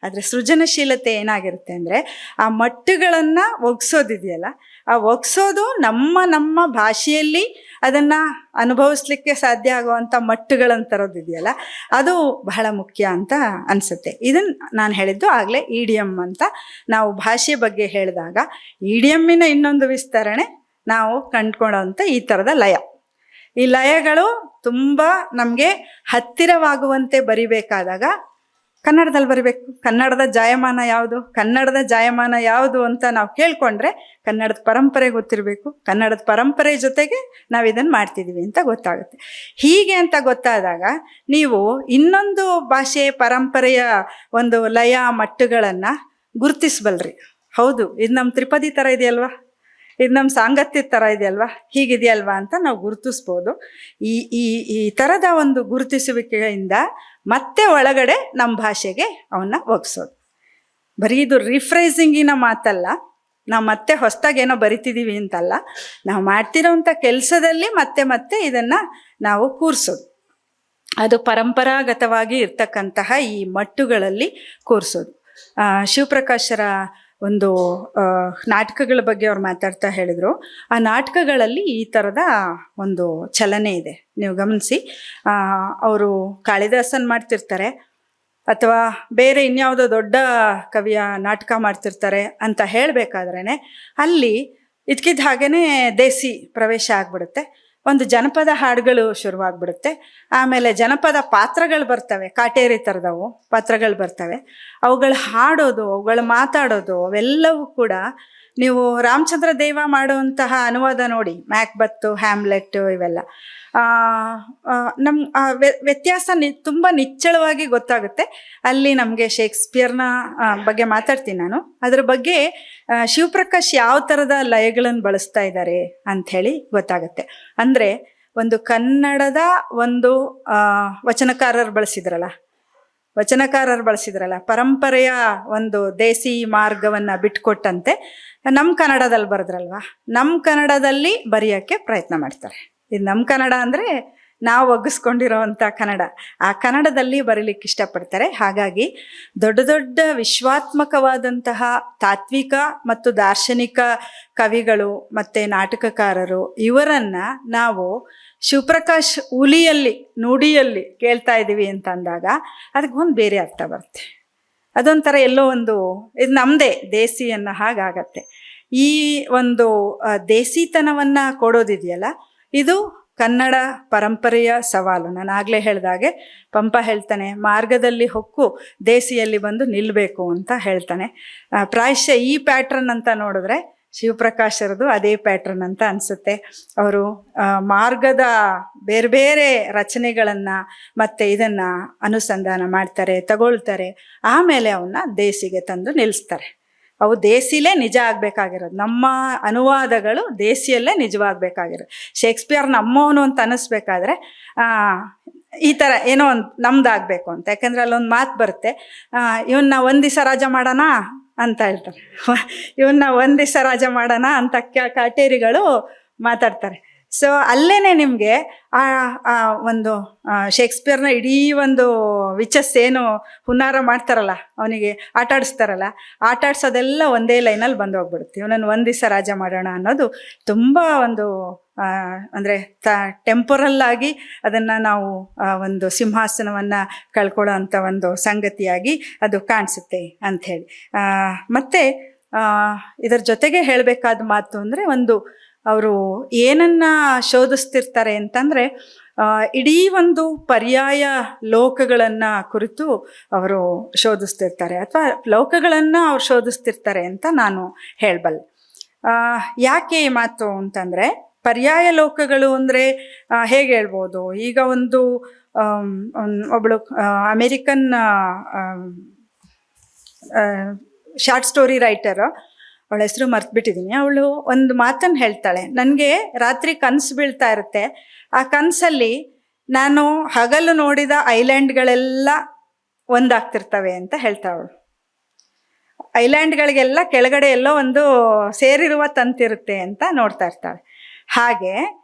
ಆದರೆ ಸೃಜನಶೀಲತೆ ಏನಾಗಿರುತ್ತೆ ಅಂದರೆ ಆ ಮಟ್ಟುಗಳನ್ನು ಒಗ್ಸೋದಿದೆಯಲ್ಲ, ಆ ಒಗ್ಸೋದು ನಮ್ಮ ಭಾಷೆಯಲ್ಲಿ ಅದನ್ನು ಅನುಭವಿಸ್ಲಿಕ್ಕೆ ಸಾಧ್ಯ ಆಗುವಂಥ ಮಟ್ಟುಗಳನ್ನು ತರೋದಿದೆಯಲ್ಲ, ಅದು ಬಹಳ ಮುಖ್ಯ ಅಂತ ಅನಿಸುತ್ತೆ. ಇದನ್ನು ನಾನು ಹೇಳಿದ್ದು ಆಗಲೇ ಇಡಿಯಮ್ ಅಂತ. ನಾವು ಭಾಷೆ ಬಗ್ಗೆ ಹೇಳಿದಾಗ ಇಡಿಯಮ್ಮಿನ ಇನ್ನೊಂದು ವಿಸ್ತರಣೆ ನಾವು ಕಂಡುಕೊಳ್ಳೋವಂಥ ಈ ಥರದ ಲಯ. ಈ ಲಯಗಳು ತುಂಬ ನಮಗೆ ಹತ್ತಿರವಾಗುವಂತೆ ಬರಿಬೇಕಾದಾಗ ಕನ್ನಡದಲ್ಲಿ ಬರಿಬೇಕು. ಕನ್ನಡದ ಜಾಯಮಾನ ಯಾವುದು ಅಂತ ನಾವು ಕೇಳಿಕೊಂಡ್ರೆ ಕನ್ನಡದ ಪರಂಪರೆ ಗೊತ್ತಿರಬೇಕು. ಕನ್ನಡದ ಪರಂಪರೆ ಜೊತೆಗೆ ನಾವು ಇದನ್ನು ಮಾಡ್ತಿದ್ದೀವಿ ಅಂತ ಗೊತ್ತಾಗುತ್ತೆ. ಹೀಗೆ ಅಂತ ಗೊತ್ತಾದಾಗ ನೀವು ಇನ್ನೊಂದು ಭಾಷೆ ಪರಂಪರೆಯ ಒಂದು ಲಯ ಮಟ್ಟುಗಳನ್ನು ಗುರುತಿಸ್ಬಲ್ರಿ. ಹೌದು, ಇದು ನಮ್ಮ ತ್ರಿಪದಿ ಥರ ಇದೆಯಲ್ವಾ, ಇದು ನಮ್ಮ ಸಾಂಗತ್ಯದ ಥರ ಇದೆಯಲ್ವಾ, ಹೀಗಿದೆಯಲ್ವಾ ಅಂತ ನಾವು ಗುರುತಿಸ್ಬೋದು. ಈ ಥರದ ಒಂದು ಗುರುತಿಸುವಿಕೆಯಿಂದ ಮತ್ತೆ ಒಳಗಡೆ ನಮ್ಮ ಭಾಷೆಗೆ ಅವನ್ನ ಒಗ್ಸೋದು. ಬರೀ ಇದು ರಿಫ್ರೈಸಿಂಗಿನ ಮಾತಲ್ಲ, ನಾವು ಮತ್ತೆ ಹೊಸದಾಗಿ ಏನೋ ಬರಿತಿದ್ದೀವಿ ಅಂತಲ್ಲ, ನಾವು ಮಾಡ್ತಿರೋವಂಥ ಕೆಲಸದಲ್ಲಿ ಮತ್ತೆ ಇದನ್ನು ನಾವು ಕೂರಿಸೋದು. ಅದು ಪರಂಪರಾಗತವಾಗಿ ಇರ್ತಕ್ಕಂತಹ ಈ ಮಟ್ಟುಗಳಲ್ಲಿ ಕೂರಿಸೋದು. ಶಿವಪ್ರಕಾಶರ ಒಂದು ನಾಟಕಗಳ ಬಗ್ಗೆ ಅವ್ರು ಮಾತಾಡ್ತಾ ಹೇಳಿದರು. ಆ ನಾಟಕಗಳಲ್ಲಿ ಈ ಥರದ ಒಂದು ಚಲನೆ ಇದೆ, ನೀವು ಗಮನಿಸಿ. ಅವರು ಕಾಳಿದಾಸನ್ ಮಾಡ್ತಿರ್ತಾರೆ ಅಥವಾ ಬೇರೆ ಇನ್ಯಾವುದೋ ದೊಡ್ಡ ಕವಿಯ ನಾಟಕ ಮಾಡ್ತಿರ್ತಾರೆ ಅಂತ ಹೇಳಬೇಕಾದ್ರೇ ಅಲ್ಲಿ ಇದ್ಕಿದ್ದ ಹಾಗೇ ದೇಸಿ ಪ್ರವೇಶ ಆಗಿಬಿಡುತ್ತೆ. ಒಂದು ಜನಪದ ಹಾಡುಗಳು ಶುರುವಾಗ್ಬಿಡುತ್ತೆ. ಆಮೇಲೆ ಜನಪದ ಪಾತ್ರಗಳು ಬರ್ತವೆ, ಕಾಟೇರಿ ಥರದವು ಪಾತ್ರಗಳು ಬರ್ತವೆ. ಅವುಗಳು ಹಾಡೋದು, ಅವುಗಳು ಮಾತಾಡೋದು, ಅವೆಲ್ಲವೂ ಕೂಡ ನೀವು ರಾಮಚಂದ್ರ ದೇವ ಮಾಡುವಂತಹ ಅನುವಾದ ನೋಡಿ, ಮ್ಯಾಕ್ಬೆತ್, ಹ್ಯಾಮ್ಲೆಟ್, ಇವೆಲ್ಲ ನಮ್ಮ ವ್ಯತ್ಯಾಸ ತುಂಬ ನಿಚ್ಚಳವಾಗಿ ಗೊತ್ತಾಗುತ್ತೆ. ಅಲ್ಲಿ ನಮಗೆ ಶೇಕ್ಸ್ಪಿಯರ್ನ ಬಗ್ಗೆ ಮಾತಾಡ್ತೀನಿ ನಾನು. ಅದ್ರ ಬಗ್ಗೆ ಶಿವಪ್ರಕಾಶ್ ಯಾವ ಥರದ ಲಯಗಳನ್ನು ಬಳಸ್ತಾ ಇದ್ದಾರೆ ಅಂಥೇಳಿ ಗೊತ್ತಾಗುತ್ತೆ. ಅಂದರೆ ಒಂದು ಕನ್ನಡದ ಒಂದು ವಚನಕಾರರು ಬಳಸಿದ್ರಲ್ಲ, ಪರಂಪರೆಯ ಒಂದು ದೇಸಿ ಮಾರ್ಗವನ್ನು ಬಿಟ್ಕೊಟ್ಟಂತೆ ನಮ್ಮ ಕನ್ನಡದಲ್ಲಿ ಬರೆದ್ರಲ್ವ, ನಮ್ಮ ಕನ್ನಡದಲ್ಲಿ ಬರೆಯೋಕ್ಕೆ ಪ್ರಯತ್ನ ಮಾಡ್ತಾರೆ. ಇದು ನಮ್ಮ ಕನ್ನಡ ಅಂದರೆ ನಾವು ಒಗ್ಗಿಸ್ಕೊಂಡಿರೋವಂಥ ಕನ್ನಡ, ಆ ಕನ್ನಡದಲ್ಲಿ ಬರೀಲಿಕ್ಕೆ ಇಷ್ಟಪಡ್ತಾರೆ. ಹಾಗಾಗಿ ದೊಡ್ಡ ದೊಡ್ಡ ವಿಶ್ವಾತ್ಮಕವಾದಂತಹ ತಾತ್ವಿಕ ಮತ್ತು ದಾರ್ಶನಿಕ ಕವಿಗಳು ಮತ್ತು ನಾಟಕಕಾರರು ಇವರನ್ನು ನಾವು ಶಿವಪ್ರಕಾಶ್ ನುಡಿಯಲ್ಲಿ ಕೇಳ್ತಾ ಇದ್ದೀವಿ ಅಂತ ಅಂದಾಗ ಅದಕ್ಕೆ ಒಂದು ಬೇರೆ ಅರ್ಥ ಬರುತ್ತೆ. ಅದೊಂಥರ ಎಲ್ಲೋ ಒಂದು ಇದು ನಮ್ಮದೇ ದೇಸಿ ಅನ್ನೋ ಹಾಗಾಗತ್ತೆ. ಈ ಒಂದು ದೇಸಿತನವನ್ನು ಕೊಡೋದಿದೆಯಲ್ಲ, ಇದು ಕನ್ನಡ ಪರಂಪರೆಯ ಸವಾಲು. ನಾನು ಆಗಲೇ ಹೇಳಿದಾಗೆ ಪಂಪ ಹೇಳ್ತಾನೆ, ಮಾರ್ಗದಲ್ಲಿ ಹೊಕ್ಕು ದೇಸಿಯಲ್ಲಿ ಬಂದು ನಿಲ್ಲಬೇಕು ಅಂತ ಹೇಳ್ತಾನೆ. ಪ್ರಾಯಶಃ ಈ ಪ್ಯಾಟ್ರನ್ ಅಂತ ನೋಡಿದ್ರೆ ಶಿವಪ್ರಕಾಶರದು ಅದೇ ಪ್ಯಾಟ್ರನ್ ಅಂತ ಅನಿಸುತ್ತೆ. ಅವರು ಮಾರ್ಗದ ಬೇರೆ ಬೇರೆ ರಚನೆಗಳನ್ನು ಮತ್ತು ಇದನ್ನು ಅನುಸಂಧಾನ ಮಾಡ್ತಾರೆ, ತಗೊಳ್ತಾರೆ, ಆಮೇಲೆ ಅವನ್ನ ದೇಸಿಗೆ ತಂದು ನಿಲ್ಲಿಸ್ತಾರೆ. ಅವು ದೇಸಿಲೇ ನಿಜ ಆಗಬೇಕಾಗಿರೋದು. ನಮ್ಮ ಅನುವಾದಗಳು ದೇಸಿಯಲ್ಲೇ ನಿಜವಾಗಬೇಕಾಗಿರೋದು. ಶೇಕ್ಸ್ಪಿಯರ್ ನಮ್ಮವನು ಅಂತ ಅನ್ನಿಸ್ಬೇಕಾದ್ರೆ ಈ ಥರ ಏನೋ ಒಂದು ನಮ್ದಾಗಬೇಕು ಅಂತ. ಯಾಕೆಂದರೆ ಅಲ್ಲೊಂದು ಮಾತು ಬರುತ್ತೆ, ಇವನ್ನ ಒಂದು ದಿವಸ ರಾಜ ಮಾಡೋಣ ಅಂತ ಹೇಳ್ತಾರೆ. ಇವನ್ನ ಒಂದು ದಿವಸ ರಾಜ ಮಾಡೋಣ ಅಂತ ಕಾಟೇರಿಗಳು ಮಾತಾಡ್ತಾರೆ. ಸೊ ಅಲ್ಲೇ ನಿಮಗೆ ಒಂದು ಶೇಕ್ಸ್ಪಿಯರ್ನ ಇಡೀ ಒಂದು ವಿಚಸ್ಸೇನು ಹುನ್ನಾರ ಮಾಡ್ತಾರಲ್ಲ, ಅವನಿಗೆ ಆಟಾಡಿಸ್ತಾರಲ್ಲ, ಆಟಾಡ್ಸೋದೆಲ್ಲ ಒಂದೇ ಲೈನಲ್ಲಿ ಬಂದು ಹೋಗ್ಬಿಡುತ್ತೆ. ಇವನನ್ನು ಒಂದು ದಿವಸ ರಾಜ ಮಾಡೋಣ ಅನ್ನೋದು ತುಂಬ ಒಂದು ಅಂದರೆ ಟೆಂಪೊರಲ್ಲಾಗಿ ಅದನ್ನು ನಾವು ಒಂದು ಸಿಂಹಾಸನವನ್ನು ಕಳ್ಕೊಳ್ಳೋ ಅಂಥ ಒಂದು ಸಂಗತಿಯಾಗಿ ಅದು ಕಾಣಿಸುತ್ತೆ ಅಂಥೇಳಿ. ಮತ್ತು ಇದರ ಜೊತೆಗೆ ಹೇಳಬೇಕಾದ ಮಾತು ಅಂದರೆ, ಒಂದು ಅವರು ಏನನ್ನು ಶೋಧಿಸ್ತಿರ್ತಾರೆ ಅಂತಂದರೆ ಇಡೀ ಒಂದು ಪರ್ಯಾಯ ಲೋಕಗಳನ್ನು ಕುರಿತು ಅವರು ಶೋಧಿಸ್ತಿರ್ತಾರೆ, ಅಥವಾ ಲೋಕಗಳನ್ನು ಅವ್ರು ಶೋಧಿಸ್ತಿರ್ತಾರೆ ಅಂತ ನಾನು ಹೇಳಬಲ್ಲೆ. ಯಾಕೆ ಈ ಮಾತು ಅಂತಂದರೆ, ಪರ್ಯಾಯ ಲೋಕಗಳು ಅಂದರೆ ಹೇಗೆ ಹೇಳ್ಬೋದು, ಈಗ ಒಬ್ಬಳು ಅಮೇರಿಕನ್ ಶಾರ್ಟ್ ಸ್ಟೋರಿ ರೈಟರು, ಅವಳ ಹೆಸರು ಮರ್ತ್ಬಿಟ್ಟಿದ್ದೀನಿ. ಅವಳು ಒಂದು ಮಾತನ್ನು ಹೇಳ್ತಾಳೆ, ನನಗೆ ರಾತ್ರಿ ಕನಸು ಬೀಳ್ತಾ ಇರುತ್ತೆ, ಆ ಕನಸಲ್ಲಿ ನಾನು ಹಗಲು ನೋಡಿದ ಐಲ್ಯಾಂಡ್ಗಳೆಲ್ಲ ಒಂದಾಗ್ತಿರ್ತವೆ ಅಂತ ಹೇಳ್ತಾಳೆ ಅವಳು. ಐಲ್ಯಾಂಡ್ಗಳಿಗೆಲ್ಲ ಕೆಳಗಡೆ ಎಲ್ಲೋ ಒಂದು ಸೇರಿರುವ ತಂತಿರುತ್ತೆ ಅಂತ ನೋಡ್ತಾ ಇರ್ತಾಳೆ. ಹಾಗೆ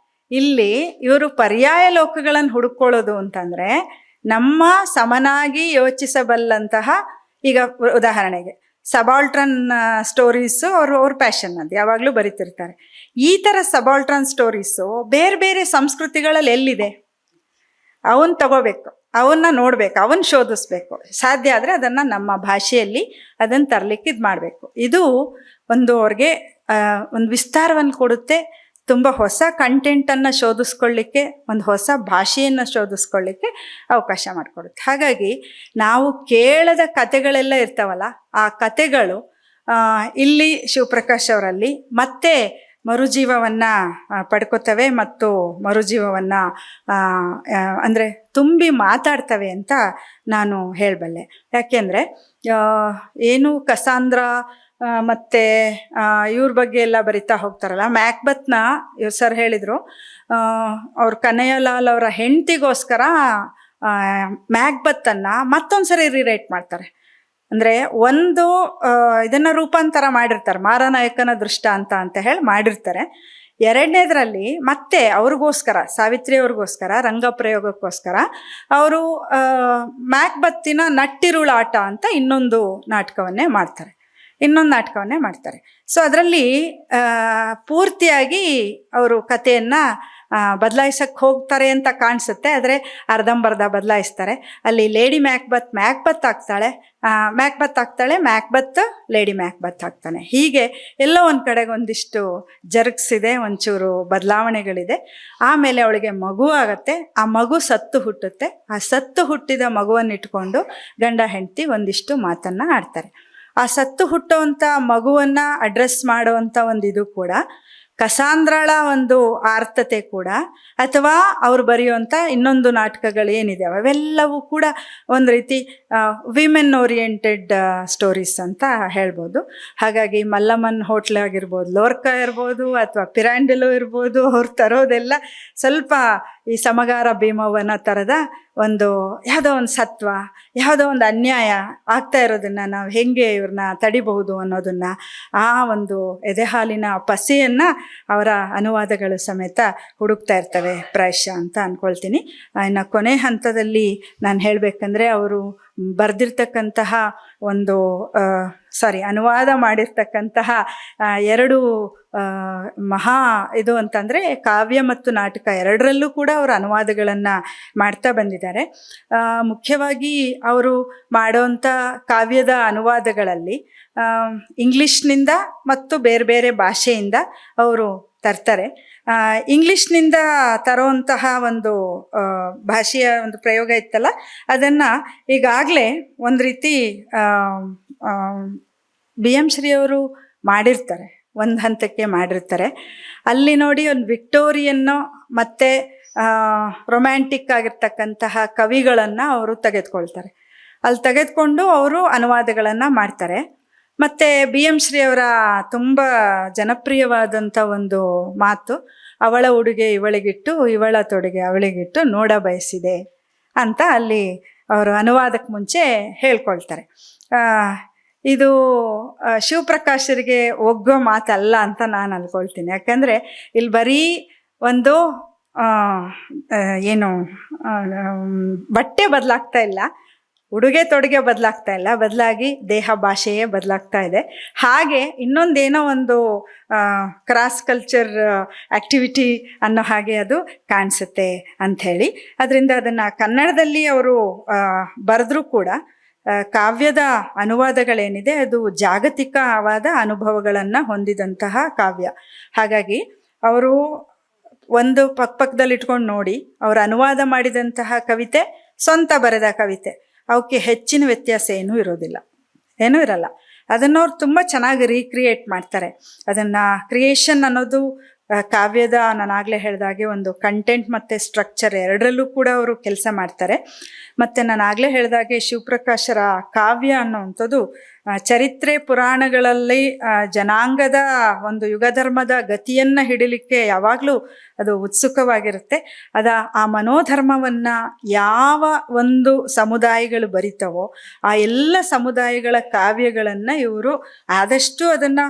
ಇಲ್ಲಿ ಇವರು ಪರ್ಯಾಯ ಲೋಕಗಳನ್ನು ಹುಡುಕೊಳ್ಳೋದು ಅಂತಂದರೆ ನಮ್ಮ ಸಮನಾಗಿ ಯೋಚಿಸಬಲ್ಲಂತಹ, ಈಗ ಉದಾಹರಣೆಗೆ ಸಬಾಲ್ಟ್ರನ್ ಸ್ಟೋರೀಸು ಅವ್ರ ಪ್ಯಾಷನ್ ಅದು ಯಾವಾಗಲೂ ಬರೀತಿರ್ತಾರೆ. ಈ ಥರ ಸಬಾಲ್ಟ್ರನ್ ಸ್ಟೋರೀಸು ಬೇರೆ ಬೇರೆ ಸಂಸ್ಕೃತಿಗಳಲ್ಲಿ ಎಲ್ಲಿದೆ ಅವನ್ನ ತಗೋಬೇಕು, ಅವನ್ನ ನೋಡಬೇಕು, ಅವನ್ನ ಶೋಧಿಸ್ಬೇಕು. ಸಾಧ್ಯ ಆದರೆ ಅದನ್ನು ನಮ್ಮ ಭಾಷೆಯಲ್ಲಿ ಅದನ್ನು ತರಲಿಕ್ಕೆ ಇದು ಮಾಡಬೇಕು. ಇದು ಒಂದು ಅವ್ರಿಗೆ ಒಂದು ವಿಸ್ತಾರವನ್ನು ಕೊಡುತ್ತೆ, ತುಂಬ ಹೊಸ ಕಂಟೆಂಟನ್ನು ಶೋಧಿಸ್ಕೊಳ್ಳಿಕ್ಕೆ, ಒಂದು ಹೊಸ ಭಾಷೆಯನ್ನು ಶೋಧಿಸ್ಕೊಳ್ಳಿಕ್ಕೆ ಅವಕಾಶ ಮಾಡಿಕೊಡುತ್ತೆ. ಹಾಗಾಗಿ ನಾವು ಕೇಳದ ಕತೆಗಳೆಲ್ಲ ಇರ್ತಾವಲ್ಲ, ಆ ಕತೆಗಳು ಇಲ್ಲಿ ಶಿವಪ್ರಕಾಶ್ ಅವರಲ್ಲಿ ಮತ್ತೆ ಮರುಜೀವವನ್ನು ಪಡ್ಕೋತವೆ ಮತ್ತು ಮರುಜೀವವನ್ನು ಅಂದರೆ ತುಂಬಿ ಮಾತಾಡ್ತವೆ ಅಂತ ನಾನು ಹೇಳಬಲ್ಲೆ. ಯಾಕೆಂದರೆ ಏನು ಕಸಾಂದ್ರ ಮತ್ತು ಇವ್ರ ಬಗ್ಗೆ ಎಲ್ಲ ಬರಿತಾ ಹೋಗ್ತಾರಲ್ಲ, ಮ್ಯಾಕ್ಬತ್ನ ಇವ್ರು ಸರ್ ಹೇಳಿದರು, ಅವ್ರ ಕನ್ನಯ್ಯಲಾಲ್ ಅವರ ಹೆಂಡತಿಗೋಸ್ಕರ ಮ್ಯಾಕ್ಬತ್ತನ್ನು ಮತ್ತೊಂದು ಸರಿ ರೀರೈಟ್ ಮಾಡ್ತಾರೆ. ಅಂದರೆ ಒಂದು ಇದನ್ನು ರೂಪಾಂತರ ಮಾಡಿರ್ತಾರೆ, ಮಾರನಾಯಕನ ದೃಷ್ಟಾಂತ ಅಂತ ಹೇಳಿ ಮಾಡಿರ್ತಾರೆ. ಎರಡನೇದರಲ್ಲಿ ಮತ್ತೆ ಅವ್ರಿಗೋಸ್ಕರ, ಸಾವಿತ್ರಿ ಅವ್ರಿಗೋಸ್ಕರ, ರಂಗಪ್ರಯೋಗಕ್ಕೋಸ್ಕರ ಅವರು ಮ್ಯಾಕ್ಬತ್ತಿನ ನಟ್ಟಿರುಳಾಟ ಅಂತ ಇನ್ನೊಂದು ನಾಟಕವನ್ನೇ ಮಾಡ್ತಾರೆ. ಸೊ ಅದರಲ್ಲಿ ಪೂರ್ತಿಯಾಗಿ ಅವರು ಕಥೆಯನ್ನು ಬದಲಾಯಿಸಕ್ಕೆ ಹೋಗ್ತಾರೆ ಅಂತ ಕಾಣಿಸುತ್ತೆ, ಆದರೆ ಅರ್ಧಂಬರ್ಧ ಬದಲಾಯಿಸ್ತಾರೆ. ಅಲ್ಲಿ ಲೇಡಿ ಮ್ಯಾಕ್ಬತ್ ಆಗ್ತಾಳೆ, ಮ್ಯಾಕ್ಬತ್ ಲೇಡಿ ಮ್ಯಾಕ್ಬತ್ ಆಗ್ತಾನೆ. ಹೀಗೆ ಎಲ್ಲೋ ಒಂದು ಕಡೆಗೆ ಒಂದಿಷ್ಟು ಜರುಗಿಸಿದೆ, ಒಂಚೂರು ಬದಲಾವಣೆಗಳಿದೆ. ಆಮೇಲೆ ಅವಳಿಗೆ ಮಗು ಆಗುತ್ತೆ, ಆ ಮಗು ಸತ್ತು ಹುಟ್ಟುತ್ತೆ. ಆ ಸತ್ತು ಹುಟ್ಟಿದ ಮಗುವನ್ನು ಇಟ್ಕೊಂಡು ಗಂಡ ಹೆಂಡತಿ ಒಂದಿಷ್ಟು ಮಾತನ್ನು ಆಡ್ತಾರೆ. ಆ ಸತ್ತು ಹುಟ್ಟುವಂಥ ಮಗುವನ್ನು ಅಡ್ರೆಸ್ ಮಾಡುವಂಥ ಒಂದು ಇದು ಕೂಡ ಕಸಾಂದ್ರಳ ಒಂದು ಆರ್ತತೆ ಕೂಡ, ಅಥವಾ ಅವ್ರು ಬರೆಯುವಂಥ ಇನ್ನೊಂದು ನಾಟಕಗಳು ಏನಿದೆ ಅವೆಲ್ಲವೂ ಕೂಡ ಒಂದು ರೀತಿ ವಿಮೆನ್ ಓರಿಯೆಂಟೆಡ್ ಸ್ಟೋರೀಸ್ ಅಂತ ಹೇಳ್ಬೋದು. ಹಾಗಾಗಿ ಮಲ್ಲಮ್ಮನ್ ಹೋಟ್ಲ್ ಆಗಿರ್ಬೋದು, ಲೋರ್ಕಾ ಇರ್ಬೋದು, ಅಥವಾ ಪಿರಾಂಡೆಲೋ ಇರ್ಬೋದು, ಅವ್ರು ತರೋದೆಲ್ಲ ಸ್ವಲ್ಪ ಈ ಸಮಗಾರ ಭೀಮವ್ವನ ಥರದ ಒಂದು ಯಾವುದೋ ಒಂದು ಸತ್ವ, ಯಾವುದೋ ಒಂದು ಅನ್ಯಾಯ ಆಗ್ತಾ ಇರೋದನ್ನು ನಾವು ಹೆಂಗೆ ಇವ್ರನ್ನ ತಡಿಬಹುದು ಅನ್ನೋದನ್ನು, ಆ ಒಂದು ಎದೆಹಾಲಿನ ಪಸೆಯನ್ನು ಅವರ ಅನುವಾದಗಳು ಸಮೇತ ಹುಡುಕ್ತಾ ಇರ್ತವೆ ಪ್ರಾಯಶಃ ಅಂತ ಅಂದ್ಕೊಳ್ತೀನಿ. ಇನ್ನು ಕೊನೆ ಹಂತದಲ್ಲಿ ನಾನು ಹೇಳಬೇಕಂದ್ರೆ, ಅವರು ಬರೆದಿರ್ತಕ್ಕಂತಹ ಒಂದು ಅನುವಾದ ಮಾಡಿರ್ತಕ್ಕಂತಹ ಎರಡು ಮಹಾ ಇದು ಅಂತಂದರೆ ಕಾವ್ಯ ಮತ್ತು ನಾಟಕ ಎರಡರಲ್ಲೂ ಕೂಡ ಅವರು ಅನುವಾದಗಳನ್ನು ಮಾಡ್ತಾ ಬಂದಿದ್ದಾರೆ. ಮುಖ್ಯವಾಗಿ ಅವರು ಮಾಡೋವಂಥ ಕಾವ್ಯದ ಅನುವಾದಗಳಲ್ಲಿ ಇಂಗ್ಲೀಷ್ನಿಂದ ಮತ್ತು ಬೇರೆ ಬೇರೆ ಭಾಷೆಯಿಂದ ಅವರು ತರ್ತಾರೆ. ಇಂಗ್ಲೀಷ್ನಿಂದ ತರೋವಂತಹ ಒಂದು ಭಾಷೆಯ ಒಂದು ಪ್ರಯೋಗ ಇತ್ತಲ್ಲ, ಅದನ್ನು ಈಗಾಗಲೇ ಒಂದು ರೀತಿ BM ಶ್ರೀ ಅವರು ಮಾಡಿರ್ತಾರೆ, ಒಂದು ಹಂತಕ್ಕೆ ಮಾಡಿರ್ತಾರೆ. ಅಲ್ಲಿ ನೋಡಿ ಒಂದು ವಿಕ್ಟೋರಿಯನ್ನು ಮತ್ತು ರೊಮ್ಯಾಂಟಿಕ್ ಆಗಿರ್ತಕ್ಕಂತಹ ಕವಿಗಳನ್ನು ಅವರು ತೆಗೆದುಕೊಳ್ತಾರೆ. ಅಲ್ಲಿ ತೆಗೆದುಕೊಂಡು ಅವರು ಅನುವಾದಗಳನ್ನು ಮಾಡ್ತಾರೆ. ಮತ್ತು BM ಶ್ರೀ ಅವರ ತುಂಬ ಜನಪ್ರಿಯವಾದಂಥ ಒಂದು ಮಾತು, ಅವಳ ಉಡುಗೆ ಇವಳಿಗಿಟ್ಟು, ಇವಳ ತೊಡುಗೆ ಅವಳಿಗಿಟ್ಟು ನೋಡ ಬಯಸಿದೆ ಅಂತ ಅಲ್ಲಿ ಅವರು ಅನುವಾದಕ್ಕೆ ಮುಂಚೆ ಹೇಳ್ಕೊಳ್ತಾರೆ. ಇದು ಶಿವಪ್ರಕಾಶರಿಗೆ ಒಗ್ಗೋ ಮಾತಲ್ಲ ಅಂತ ನಾನು ಅಂದ್ಕೊಳ್ತೀನಿ. ಯಾಕಂದರೆ ಇಲ್ಲಿ ಬರೀ ಒಂದು ಏನು ಬಟ್ಟೆ ಬದಲಾಗ್ತಾ ಇಲ್ಲ, ಉಡುಗೆ ತೊಡುಗೆ ಬದಲಾಗ್ತಾ ಇಲ್ಲ, ಬದಲಾಗಿ ದೇಹ ಭಾಷೆಯೇ ಬದಲಾಗ್ತಾ ಇದೆ. ಹಾಗೆ ಇನ್ನೊಂದೇನೋ ಒಂದು ಕ್ರಾಸ್ ಕಲ್ಚರ್ ಆ್ಯಕ್ಟಿವಿಟಿ ಅನ್ನೋ ಹಾಗೆ ಅದು ಕಾಣಿಸುತ್ತೆ ಅಂಥೇಳಿ, ಅದರಿಂದ ಅದನ್ನು ಕನ್ನಡದಲ್ಲಿ ಅವರು ಬರೆದ್ರೂ ಕೂಡ ಕಾವ್ಯದ ಅನುವಾದಗಳೇನಿದೆ ಅದು ಜಾಗತಿಕವಾದ ಅನುಭವಗಳನ್ನು ಹೊಂದಿದಂತಹ ಕಾವ್ಯ. ಹಾಗಾಗಿ ಅವರು ಒಂದು ಪಕ್ಕದಲ್ಲಿ ಇಟ್ಕೊಂಡು ನೋಡಿ, ಅವರು ಅನುವಾದ ಮಾಡಿದಂತಹ ಕವಿತೆ, ಸ್ವಂತ ಬರೆದ ಕವಿತೆ, ಅವಕ್ಕೆ ಹೆಚ್ಚಿನ ವ್ಯತ್ಯಾಸ ಏನೂ ಇರಲ್ಲ. ಅದನ್ನು ಅವ್ರು ತುಂಬ ಚೆನ್ನಾಗಿ ರೀಕ್ರಿಯೇಟ್ ಮಾಡ್ತಾರೆ. ಅದನ್ನು ಕ್ರಿಯೇಷನ್ ಅನ್ನೋದು ಕಾವ್ಯದ, ನಾನಾಗಲೇ ಹೇಳಿದಾಗೆ ಒಂದು ಕಂಟೆಂಟ್ ಮತ್ತು ಸ್ಟ್ರಕ್ಚರ್ ಎರಡರಲ್ಲೂ ಕೂಡ ಅವರು ಕೆಲಸ ಮಾಡ್ತಾರೆ. ಮತ್ತು ನಾನಾಗಲೇ ಹೇಳಿದಾಗೆ ಶಿವಪ್ರಕಾಶರ ಕಾವ್ಯ ಅನ್ನೋವಂಥದ್ದು ಚರಿತ್ರೆ ಪುರಾಣಗಳಲ್ಲಿ ಜನಾಂಗದ ಒಂದು ಯುಗಧರ್ಮದ ಗತಿಯನ್ನು ಹಿಡಿಲಿಕ್ಕೆ ಯಾವಾಗಲೂ ಅದು ಉತ್ಸುಕವಾಗಿರುತ್ತೆ. ಆ ಮನೋಧರ್ಮವನ್ನು ಯಾವ ಒಂದು ಸಮುದಾಯಗಳು ಬರಿತವೋ ಆ ಎಲ್ಲ ಸಮುದಾಯಗಳ ಕಾವ್ಯಗಳನ್ನು ಇವರು ಆದಷ್ಟು ಅದನ್ನು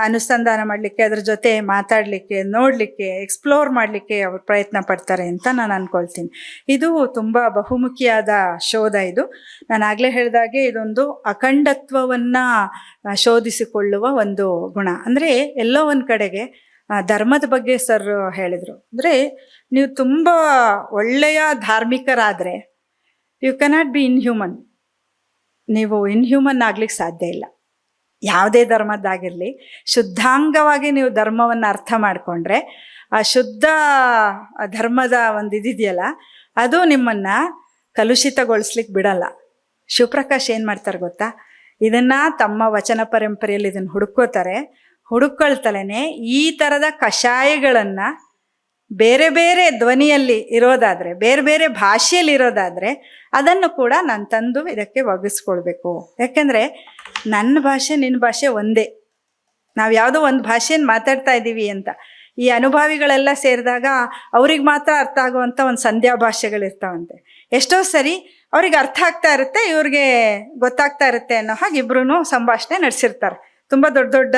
ಅನುಸಂಧಾನ ಮಾಡಲಿಕ್ಕೆ, ಅದ್ರ ಜೊತೆ ಮಾತಾಡಲಿಕ್ಕೆ, ನೋಡಲಿಕ್ಕೆ, ಎಕ್ಸ್ಪ್ಲೋರ್ ಮಾಡಲಿಕ್ಕೆ ಅವರು ಪ್ರಯತ್ನ ಪಡ್ತಾರೆ ಅಂತ ನಾನು ಅಂದ್ಕೊಳ್ತೀನಿ. ಇದು ತುಂಬ ಬಹುಮುಖಿಯಾದ ಶೋಧ. ಇದು ನಾನು ಆಗಲೇ ಹೇಳಿದಾಗೆ ಇದೊಂದು ಅಖಂಡತ್ವವನ್ನು ಶೋಧಿಸಿಕೊಳ್ಳುವ ಒಂದು ಗುಣ. ಅಂದರೆ ಎಲ್ಲೋ ಒಂದು ಕಡೆಗೆ ಧರ್ಮದ ಬಗ್ಗೆ ಸರ್ ಹೇಳಿದರು. ಅಂದರೆ ನೀವು ತುಂಬ ಒಳ್ಳೆಯ ಧಾರ್ಮಿಕರಾದರೆ ಯು ಕೆನಾಟ್ ಬಿ ಇನ್ಹ್ಯೂಮನ್. ನೀವು ಇನ್ಹ್ಯೂಮನ್ ಆಗ್ಲಿಕ್ಕೆ ಸಾಧ್ಯ ಇಲ್ಲ. ಯಾವುದೇ ಧರ್ಮದ್ದಾಗಿರಲಿ ಶುದ್ಧಾಂಗವಾಗಿ ನೀವು ಧರ್ಮವನ್ನು ಅರ್ಥ ಮಾಡಿಕೊಂಡ್ರೆ ಆ ಶುದ್ಧ ಧರ್ಮದ ಒಂದು ಇದಿದೆಯಲ್ಲ ಅದು ನಿಮ್ಮನ್ನು ಕಲುಷಿತಗೊಳಿಸ್ಲಿಕ್ಕೆ ಬಿಡಲ್ಲ. ಶಿವಪ್ರಕಾಶ್ ಏನು ಮಾಡ್ತಾರೆ ಗೊತ್ತಾ, ಇದನ್ನು ತಮ್ಮ ವಚನ ಪರಂಪರೆಯಲ್ಲಿ ಇದನ್ನು ಹುಡುಕೊಳ್ತಲೇ ಈ ಥರದ ಕಷಾಯಗಳನ್ನು ಬೇರೆ ಬೇರೆ ಧ್ವನಿಯಲ್ಲಿ ಇರೋದಾದರೆ, ಬೇರೆ ಬೇರೆ ಭಾಷೆಯಲ್ಲಿ ಇರೋದಾದರೆ ಅದನ್ನು ಕೂಡ ನಾನು ತಂದು ಇದಕ್ಕೆ ಒಗ್ಗಿಸ್ಕೊಳ್ಬೇಕು. ಯಾಕೆಂದರೆ ನನ್ನ ಭಾಷೆ ನಿನ್ನ ಭಾಷೆ ಒಂದೇ. ನಾವು ಯಾವುದೋ ಒಂದು ಭಾಷೆಯನ್ನು ಮಾತಾಡ್ತಾ ಇದ್ದೀವಿ ಅಂತ ಈ ಅನುಭವಿಗಳೆಲ್ಲ ಸೇರಿದಾಗ ಅವ್ರಿಗೆ ಮಾತ್ರ ಅರ್ಥ ಆಗುವಂಥ ಒಂದು ಸಂಧ್ಯಾ ಭಾಷೆಗಳಿರ್ತಾವಂತೆ. ಎಷ್ಟೋ ಸರಿ ಅವ್ರಿಗೆ ಅರ್ಥ ಆಗ್ತಾ ಇರುತ್ತೆ, ಇವ್ರಿಗೆ ಗೊತ್ತಾಗ್ತಾ ಇರುತ್ತೆ ಅನ್ನೋ ಹಾಗೆ ಇಬ್ಬರೂ ಸಂಭಾಷಣೆ ನಡೆಸಿರ್ತಾರೆ, ತುಂಬ ದೊಡ್ಡ ದೊಡ್ಡ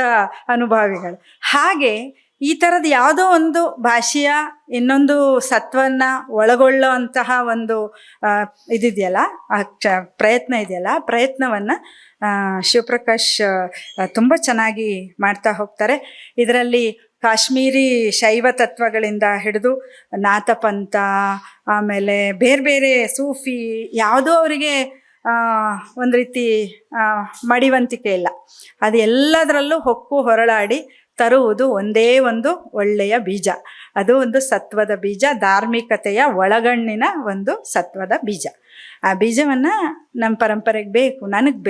ಅನುಭವಿಗಳು. ಹಾಗೆ ಈ ಥರದ ಯಾವುದೋ ಒಂದು ಭಾಷೆಯ ಇನ್ನೊಂದು ಸತ್ವವನ್ನು ಒಳಗೊಳ್ಳೋ ಅಂತಹ ಒಂದು ಇದಿದೆಯಲ್ಲ, ಪ್ರಯತ್ನ ಇದೆಯಲ್ಲ, ಪ್ರಯತ್ನವನ್ನು ಶಿವಪ್ರಕಾಶ್ ತುಂಬ ಚೆನ್ನಾಗಿ ಮಾಡ್ತಾ ಹೋಗ್ತಾರೆ. ಇದರಲ್ಲಿ ಕಾಶ್ಮೀರಿ ಶೈವ ತತ್ವಗಳಿಂದ ಹಿಡಿದು ನಾಥಪಂಥ, ಆಮೇಲೆ ಬೇರೆ ಬೇರೆ ಸೂಫಿ, ಯಾವುದೋ ಅವರಿಗೆ ಒಂದು ರೀತಿ ಮಡಿವಂತಿಕೆ ಇಲ್ಲ. ಅದು ಎಲ್ಲದರಲ್ಲೂ ಹೊಕ್ಕು ಹೊರಳಾಡಿ ತರುವುದು ಒಂದೇ ಒಂದು ಒಳ್ಳೆಯ ಬೀಜ. ಅದು ಒಂದು ಸತ್ವದ ಬೀಜ, ಧಾರ್ಮಿಕತೆಯ ಒಳಗಣ್ಣಿನ ಒಂದು ಸತ್ವದ ಬೀಜ. ಆ ಬೀಜವನ್ನು ನಮ್ಮ ಪರಂಪರೆಗೆ ಬೇಕು, ನನಗೆ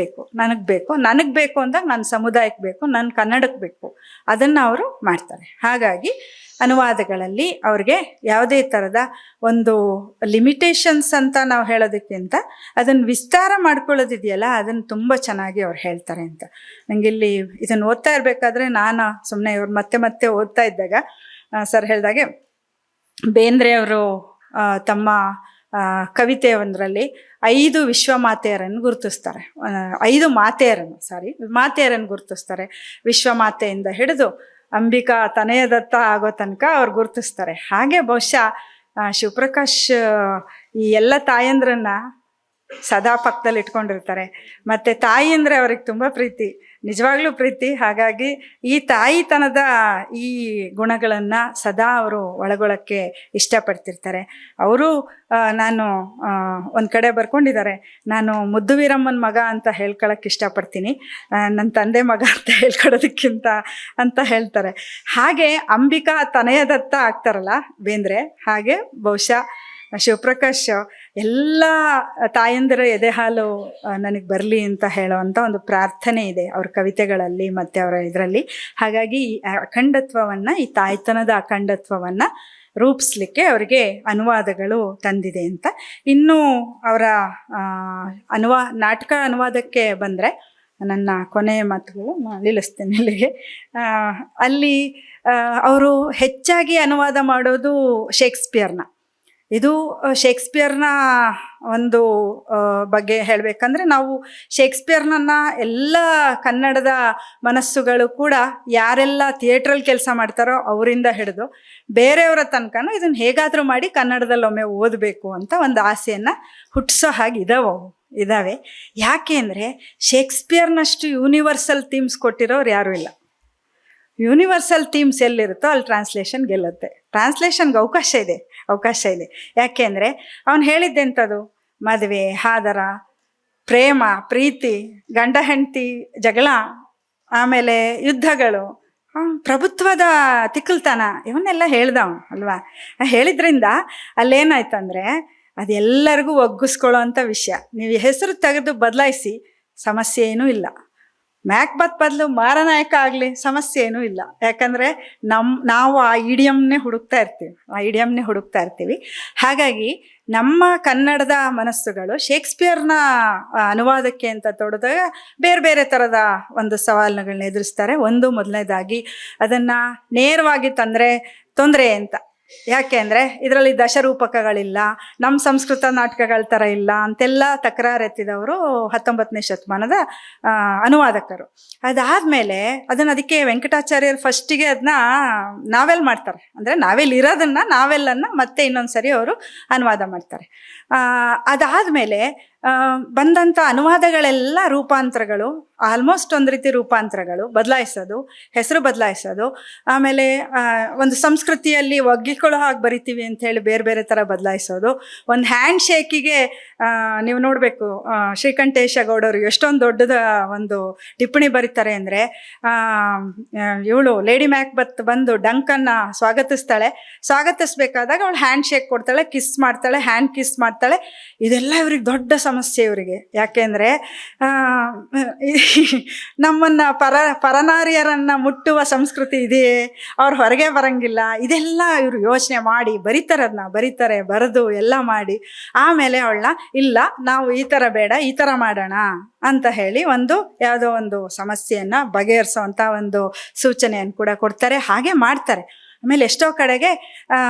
ಬೇಕು ಅಂದಾಗ ನನ್ನ ಸಮುದಾಯಕ್ಕೆ ಬೇಕು, ನನ್ನ ಕನ್ನಡಕ್ಕೆ ಬೇಕು, ಅದನ್ನು ಅವರು ಮಾಡ್ತಾರೆ. ಹಾಗಾಗಿ ಅನುವಾದಗಳಲ್ಲಿ ಅವ್ರಿಗೆ ಯಾವುದೇ ಥರದ ಒಂದು ಲಿಮಿಟೇಷನ್ಸ್ ಅಂತ ನಾವು ಹೇಳೋದಕ್ಕಿಂತ ಅದನ್ನು ವಿಸ್ತಾರ ಮಾಡ್ಕೊಳ್ಳೋದಿದೆಯಲ್ಲ ಅದನ್ನು ತುಂಬ ಚೆನ್ನಾಗಿ ಅವ್ರು ಹೇಳ್ತಾರೆ ಅಂತ. ನನಗಿಲ್ಲಿ ಇದನ್ನು ಓದ್ತಾ ಇರಬೇಕಾದ್ರೆ ನಾನು ಸುಮ್ಮನೆ ಇವ್ರು ಮತ್ತೆ ಓದ್ತಾ ಇದ್ದಾಗ ಸರ್ ಹೇಳಿದಾಗೆ ಬೇಂದ್ರೆ ಅವರು ತಮ್ಮ ಕವಿತೆ ಒಂದರಲ್ಲಿ 5 ವಿಶ್ವಮಾತೆಯರನ್ನು ಗುರುತಿಸ್ತಾರೆ, 5 ಮಾತೆಯರನ್ನು ಗುರುತಿಸ್ತಾರೆ. ವಿಶ್ವಮಾತೆಯಿಂದ ಹಿಡಿದು ಅಂಬಿಕಾ ತನಯದತ್ತ ಆಗೋ ತನಕ ಅವ್ರು ಗುರುತಿಸ್ತಾರೆ. ಹಾಗೆ ಬಹುಶಃ ಶಿವಪ್ರಕಾಶ್ ಈ ಎಲ್ಲ ತಾಯಂದ್ರನ್ನ ಸದಾ ಪಕ್ಕದಲ್ಲಿ ಇಟ್ಕೊಂಡಿರ್ತಾರೆ. ಮತ್ತು ತಾಯಿ ಅಂದರೆ ಅವ್ರಿಗೆ ತುಂಬ ಪ್ರೀತಿ, ನಿಜವಾಗ್ಲೂ ಪ್ರೀತಿ. ಹಾಗಾಗಿ ಈ ತಾಯಿತನದ ಈ ಗುಣಗಳನ್ನು ಸದಾ ಅವರು ಒಳಗೊಳ್ಳೋಕ್ಕೆ ಇಷ್ಟಪಡ್ತಿರ್ತಾರೆ. ಅವರು ನಾನು ಒಂದು ಕಡೆ ಬರ್ಕೊಂಡಿದ್ದಾರೆ, ನಾನು ಮುದ್ದು ವೀರಮ್ಮನ ಮಗ ಅಂತ ಹೇಳ್ಕೊಳಕ್ಕೆ ಇಷ್ಟಪಡ್ತೀನಿ, ನನ್ನ ತಂದೆ ಮಗ ಅಂತ ಹೇಳ್ಕೊಡೋದಕ್ಕಿಂತ ಅಂತ ಹೇಳ್ತಾರೆ. ಹಾಗೆ ಅಂಬಿಕಾ ತನಯದತ್ತ ಆಗ್ತಾರಲ್ಲ ಬೇಂದ್ರೆ, ಹಾಗೆ ಬಹುಶಃ ಶಿವಪ್ರಕಾಶ್ ಎಲ್ಲ ತಾಯಂದಿರ ಎದೆ ಹಾಲು ನನಗೆ ಬರಲಿ ಅಂತ ಹೇಳೋವಂಥ ಒಂದು ಪ್ರಾರ್ಥನೆ ಇದೆ ಅವ್ರ ಕವಿತೆಗಳಲ್ಲಿ ಮತ್ತು ಅವರ ಇದರಲ್ಲಿ. ಹಾಗಾಗಿ ಈ ಅಖಂಡತ್ವವನ್ನು, ಈ ತಾಯ್ತನದ ಅಖಂಡತ್ವವನ್ನು ರೂಪಿಸ್ಲಿಕ್ಕೆ ಅವರಿಗೆ ಅನುವಾದಗಳು ತಂದಿದೆ ಅಂತ. ಇನ್ನು ಅವರ ನಾಟಕ ಅನುವಾದಕ್ಕೆ ಬಂದರೆ ನನ್ನ ಕೊನೆಯ ಮಾತುಗಳು ನಿಲ್ಲಿಸ್ತೇನೆ ಇಲ್ಲಿಗೆ. ಅಲ್ಲಿ ಅವರು ಹೆಚ್ಚಾಗಿ ಅನುವಾದ ಮಾಡೋದು ಶೇಕ್ಸ್ಪಿಯರ್ನ. ಇದು ಶೇಕ್ಸ್ಪಿಯರ್ನ ಒಂದು ಬಗ್ಗೆ ಹೇಳಬೇಕಂದ್ರೆ, ನಾವು ಶೇಕ್ಸ್ಪಿಯರ್ನನ್ನು ಎಲ್ಲ ಕನ್ನಡದ ಮನಸ್ಸುಗಳು ಕೂಡ ಯಾರೆಲ್ಲ ಥಿಯೇಟ್ರಲ್ಲಿ ಕೆಲಸ ಮಾಡ್ತಾರೋ ಅವರಿಂದ ಹಿಡಿದು ಬೇರೆಯವರ ತನಕನೂ ಇದನ್ನು ಹೇಗಾದರೂ ಮಾಡಿ ಕನ್ನಡದಲ್ಲಿ ಒಮ್ಮೆ ಓದಬೇಕು ಅಂತ ಒಂದು ಆಸೆಯನ್ನು ಹುಟ್ಟಿಸೋ ಹಾಗೆ ಇದ್ದಾವೆ. ಯಾಕೆ ಅಂದರೆ ಶೇಕ್ಸ್ಪಿಯರ್ನಷ್ಟು ಯೂನಿವರ್ಸಲ್ ಥೀಮ್ಸ್ ಕೊಟ್ಟಿರೋರು ಯಾರೂ ಇಲ್ಲ. ಯೂನಿವರ್ಸಲ್ ಥೀಮ್ಸ್ ಎಲ್ಲಿರುತ್ತೋ ಅಲ್ಲಿ ಟ್ರಾನ್ಸ್ಲೇಷನ್ ಗೆಲ್ಲುತ್ತೆ. ಟ್ರಾನ್ಸ್ಲೇಷನ್ಗೆ ಅವಕಾಶ ಇದೆ. ಯಾಕೆ ಅಂದರೆ ಅವನು ಹೇಳಿದ್ದೆಂಥದ್ದು, ಮದುವೆ, ಹಾದರ, ಪ್ರೇಮ, ಪ್ರೀತಿ, ಗಂಡ ಹೆಂಡತಿ ಜಗಳ, ಆಮೇಲೆ ಯುದ್ಧಗಳು, ಪ್ರಭುತ್ವದ ತಿಕ್ಕಲ್ತನ, ಇವನ್ನೆಲ್ಲ ಹೇಳ್ದವ ಅಲ್ವಾ. ಹೇಳಿದ್ರಿಂದ ಅಲ್ಲೇನಾಯ್ತಂದರೆ ಅದೆಲ್ಲರಿಗೂ ಒಗ್ಗಿಸ್ಕೊಳ್ಳೋ ಅಂಥ ವಿಷಯ. ನೀವು ಹೆಸರು ತೆಗೆದು ಬದಲಾಯಿಸಿ ಸಮಸ್ಯೆ ಏನೂ ಇಲ್ಲ. ಮ್ಯಾಕ್ಬತ್ ಬದಲು ಮಾರನಾಯಕ ಆಗಲಿ ಸಮಸ್ಯೆ ಏನೂ ಇಲ್ಲ. ಯಾಕಂದರೆ ನಾವು ಆ ಇಡಿಯಮ್ನೇ ಹುಡುಕ್ತಾ ಇರ್ತೀವಿ. ಹಾಗಾಗಿ ನಮ್ಮ ಕನ್ನಡದ ಮನಸ್ಸುಗಳು ಶೇಕ್ಸ್ಪಿಯರ್ನ ಅನುವಾದಕ್ಕೆ ಅಂತ ತೊಡೆದಾಗ ಬೇರೆ ಬೇರೆ ಥರದ ಒಂದು ಸವಾಲುಗಳನ್ನ ಎದುರಿಸ್ತಾರೆ. ಮೊದಲನೇದಾಗಿ ಅದನ್ನು ನೇರವಾಗಿ ತೊಂದರೆ ಅಂತ. ಯಾಕೆ ಅಂದರೆ ಇದರಲ್ಲಿ ದಶರೂಪಕಗಳಿಲ್ಲ, ನಮ್ಮ ಸಂಸ್ಕೃತ ನಾಟಕಗಳ ಥರ ಇಲ್ಲ ಅಂತೆಲ್ಲ ತಕರಾರೆತ್ತಿದವರು 19ನೇ ಶತಮಾನದ ಅನುವಾದಕರು. ಅದಾದಮೇಲೆ ಅದಕ್ಕೆ ವೆಂಕಟಾಚಾರ್ಯರು ಫಸ್ಟಿಗೆ ಅದನ್ನ ನಾವೆಲ್ ಮಾಡ್ತಾರೆ. ಅಂದರೆ ನಾವೆಲ್ಲನ್ನು ಮತ್ತೆ ಇನ್ನೊಂದು ಸರಿ ಅವರು ಅನುವಾದ ಮಾಡ್ತಾರೆ. ಅದಾದಮೇಲೆ ಬಂದಂಥ ಅನುವಾದಗಳೆಲ್ಲ ರೂಪಾಂತರಗಳು, ಆಲ್ಮೋಸ್ಟ್ ಒಂದು ರೀತಿ ರೂಪಾಂತರಗಳು, ಹೆಸರು ಬದಲಾಯಿಸೋದು, ಆಮೇಲೆ ಒಂದು ಸಂಸ್ಕೃತಿಯಲ್ಲಿ ಒಗ್ಗಿಕೊಳ್ಳೋ ಹಾಗೆ ಬರಿತೀವಿ ಅಂಥೇಳಿ ಬೇರೆ ಬೇರೆ ಥರ ಬದಲಾಯಿಸೋದು. ಒಂದು ಹ್ಯಾಂಡ್ ಶೇಕಿಗೆ ನೀವು ನೋಡಬೇಕು, ಶ್ರೀಕಂಠೇಶ ಗೌಡರು ಎಷ್ಟೊಂದು ದೊಡ್ಡದ ಒಂದು ಟಿಪ್ಪಣಿ ಬರೀತಾರೆ ಅಂದರೆ, ಇವಳು ಲೇಡಿ ಮ್ಯಾಕ್ಬತ್ ಬಂದು ಡಂಕನ್ನು ಸ್ವಾಗತಿಸ್ಬೇಕಾದಾಗ ಅವಳು ಹ್ಯಾಂಡ್ ಶೇಕ್ ಕೊಡ್ತಾಳೆ, ಕಿಸ್ ಮಾಡ್ತಾಳೆ, ಹ್ಯಾಂಡ್ ಕಿಸ್ ಮಾಡ್ತಾಳೆ. ಇದೆಲ್ಲ ಇವ್ರಿಗೆ ದೊಡ್ಡ ಸಮಸ್ಯೆ ಇವರಿಗೆ. ಯಾಕೆಂದರೆ ನಮ್ಮನ್ನು ಪರನಾರಿಯರನ್ನು ಮುಟ್ಟುವ ಸಂಸ್ಕೃತಿ ಇದೆಯೇ, ಅವ್ರು ಹೊರಗೆ ಬರಂಗಿಲ್ಲ, ಇದೆಲ್ಲ ಇವರು ಯೋಚನೆ ಮಾಡಿ ಬರೆದು ಎಲ್ಲ ಮಾಡಿ ಆಮೇಲೆ ಅವಳನ್ನ ಇಲ್ಲ ನಾವು ಈ ಥರ ಬೇಡ ಈ ಥರ ಮಾಡೋಣ ಅಂತ ಹೇಳಿ ಯಾವುದೋ ಒಂದು ಸಮಸ್ಯೆಯನ್ನು ಬಗೆಹರಿಸೋವಂಥ ಒಂದು ಸೂಚನೆಯನ್ನು ಕೂಡ ಕೊಡ್ತಾರೆ. ಹಾಗೆ ಮಾಡ್ತಾರೆ. ಆಮೇಲೆ ಎಷ್ಟೋ ಕಡೆಗೆ